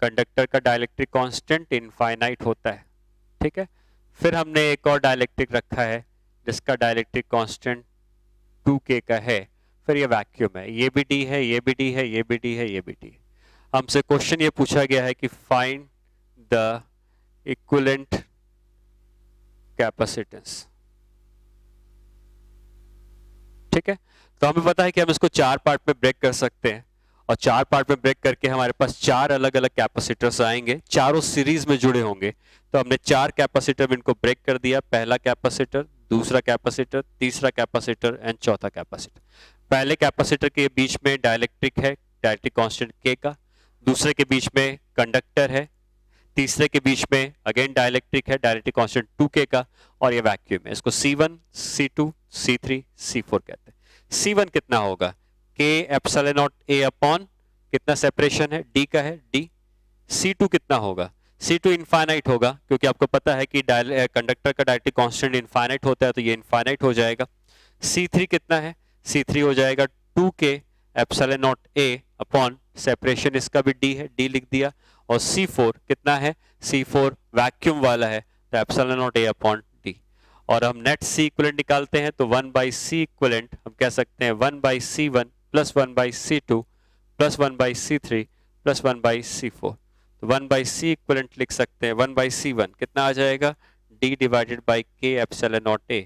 कंडक्टर का डाइलेक्ट्रिक कांस्टेंट इनफाइनाइट होता है, ठीक है। फिर हमने एक और डाइलेक्ट्रिक रखा है जिसका डाइलेक्ट्रिक कांस्टेंट 2K का है। फिर ये वैक्यूम है, ये भी D है, ये भी D है, ये भी D है, ये भी D है। हमसे क्वेश्चन ये पूछा गया है कि फाइंड द इक्विवेलेंट कैपेसिटेंस, ठीक है। तो हमें पता है कि हम इसको चार पार्ट में ब्रेक कर सकते हैं और चार पार्ट में ब्रेक करके हमारे पास चार अलग अलग कैपेसिटर्स आएंगे, चारों सीरीज में जुड़े होंगे। तो हमने चार कैपेसिटर में इनको ब्रेक कर दिया, पहला कैपेसिटर, दूसरा कैपेसिटर, तीसरा कैपेसिटर एंड चौथा कैपेसिटर। पहले कैपेसिटर के बीच में डाइलेक्ट्रिक है, डाइलेक्ट्रिक कांस्टेंट K का, दूसरे के बीच में कंडक्टर है, तीसरे के बीच में अगेन डाइलेक्ट्रिक है, डाइलेक्ट्रिक कांस्टेंट 2K का और ये वैक्यूम है। इसको C1, C2, C3, C4 कहते हैं। C1 कितना होगा? K epsilon naught A upon कितना सेपरेशन है D का है D। C2 कितना होगा? C2 इनफाइनाइट होगा क्योंकि आपको पता है कि कंडक्टर का डाइलेक्ट्रिक कांस्टेंट इनफाइनाइट होता है तो ये इनफाइनाइट हो जाएगा। C3 कितना है? C3 हो जाएगा 2K epsilon naught A upon separation इसका भी D है, D लिख दिया। और C4 कितना है? C4 वैक्यूम वाला है तो epsilon naught A upon D। और हम नेट C इक्विवेलेंट निकालते हैं तो 1/C इक्विवेलेंट हम कह सकते हैं 1/C1 plus 1/C2 plus 1/C3 plus 1/C4। तो तो 1/c इक्विवेलेंट लिख सकते हैं 1/c1 कितना आ जाएगा d divided by k epsilon naught a।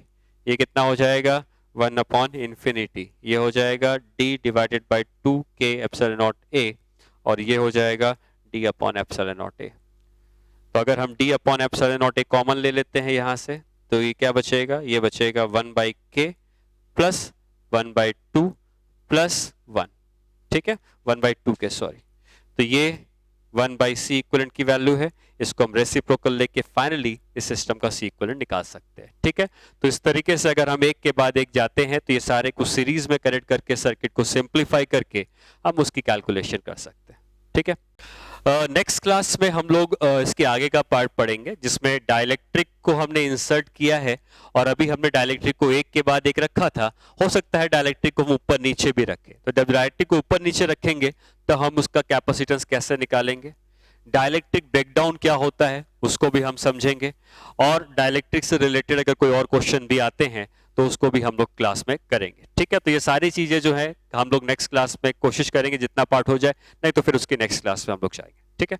ये कितना हो जाएगा 1/infinity। ये हो जाएगा d divided by 2k epsilon naught a और ये हो जाएगा d upon epsilon naught a। तो अगर हम d upon epsilon naught a common ले लेते हैं यहां से तो ये क्या बचेगा, ये बचेगा 1/k प्लस 1/2 प्लस 1, ठीक है 1/2 के सॉरी। तो ये 1/c इक्विवेलेंट की वैल्यू है, इसको हम रेसिप्रोकल लेके फाइनली इस सिस्टम का सी इक्विवेलेंट निकाल सकते हैं, ठीक है। तो इस तरीके से अगर हम एक के बाद एक जाते हैं तो ये सारे कुछ सीरीज में कनेक्ट करके सर्किट को सिंप्लीफाई करके हम उसकी कैलकुलेशन कर सकते हैं, ठीक है। नेक्स्ट क्लास में हम लोग इसके आगे का पार्ट पढ़ेंगे जिसमें डाइलेक्ट्रिक को हमने इंसर्ट किया है और अभी हमने डाइलेक्ट्रिक को एक के बाद एक रखा था, हो सकता है डाइलेक्ट्रिक को हम ऊपर नीचे भी रखें। तो जब डाइलेक्ट्रिक को ऊपर नीचे रखेंगे तो हम उसका कैपेसिटेंस कैसे निकालेंगे, डाइलेक्ट्रिक ब्रेकडाउन क्या होता है उसको भी हम समझेंगे और डाइलेक्ट्रिक से रिलेटेड अगर कोई और क्वेश्चन भी आते हैं तो उसको भी हम लोग क्लास में करेंगे, ठीक है। तो ये सारी चीजें जो है हम लोग नेक्स्ट क्लास में कोशिश करेंगे जितना पार्ट हो जाए, नहीं तो फिर उसकी नेक्स्ट क्लास में हम लोग जाएंगे, ठीक है।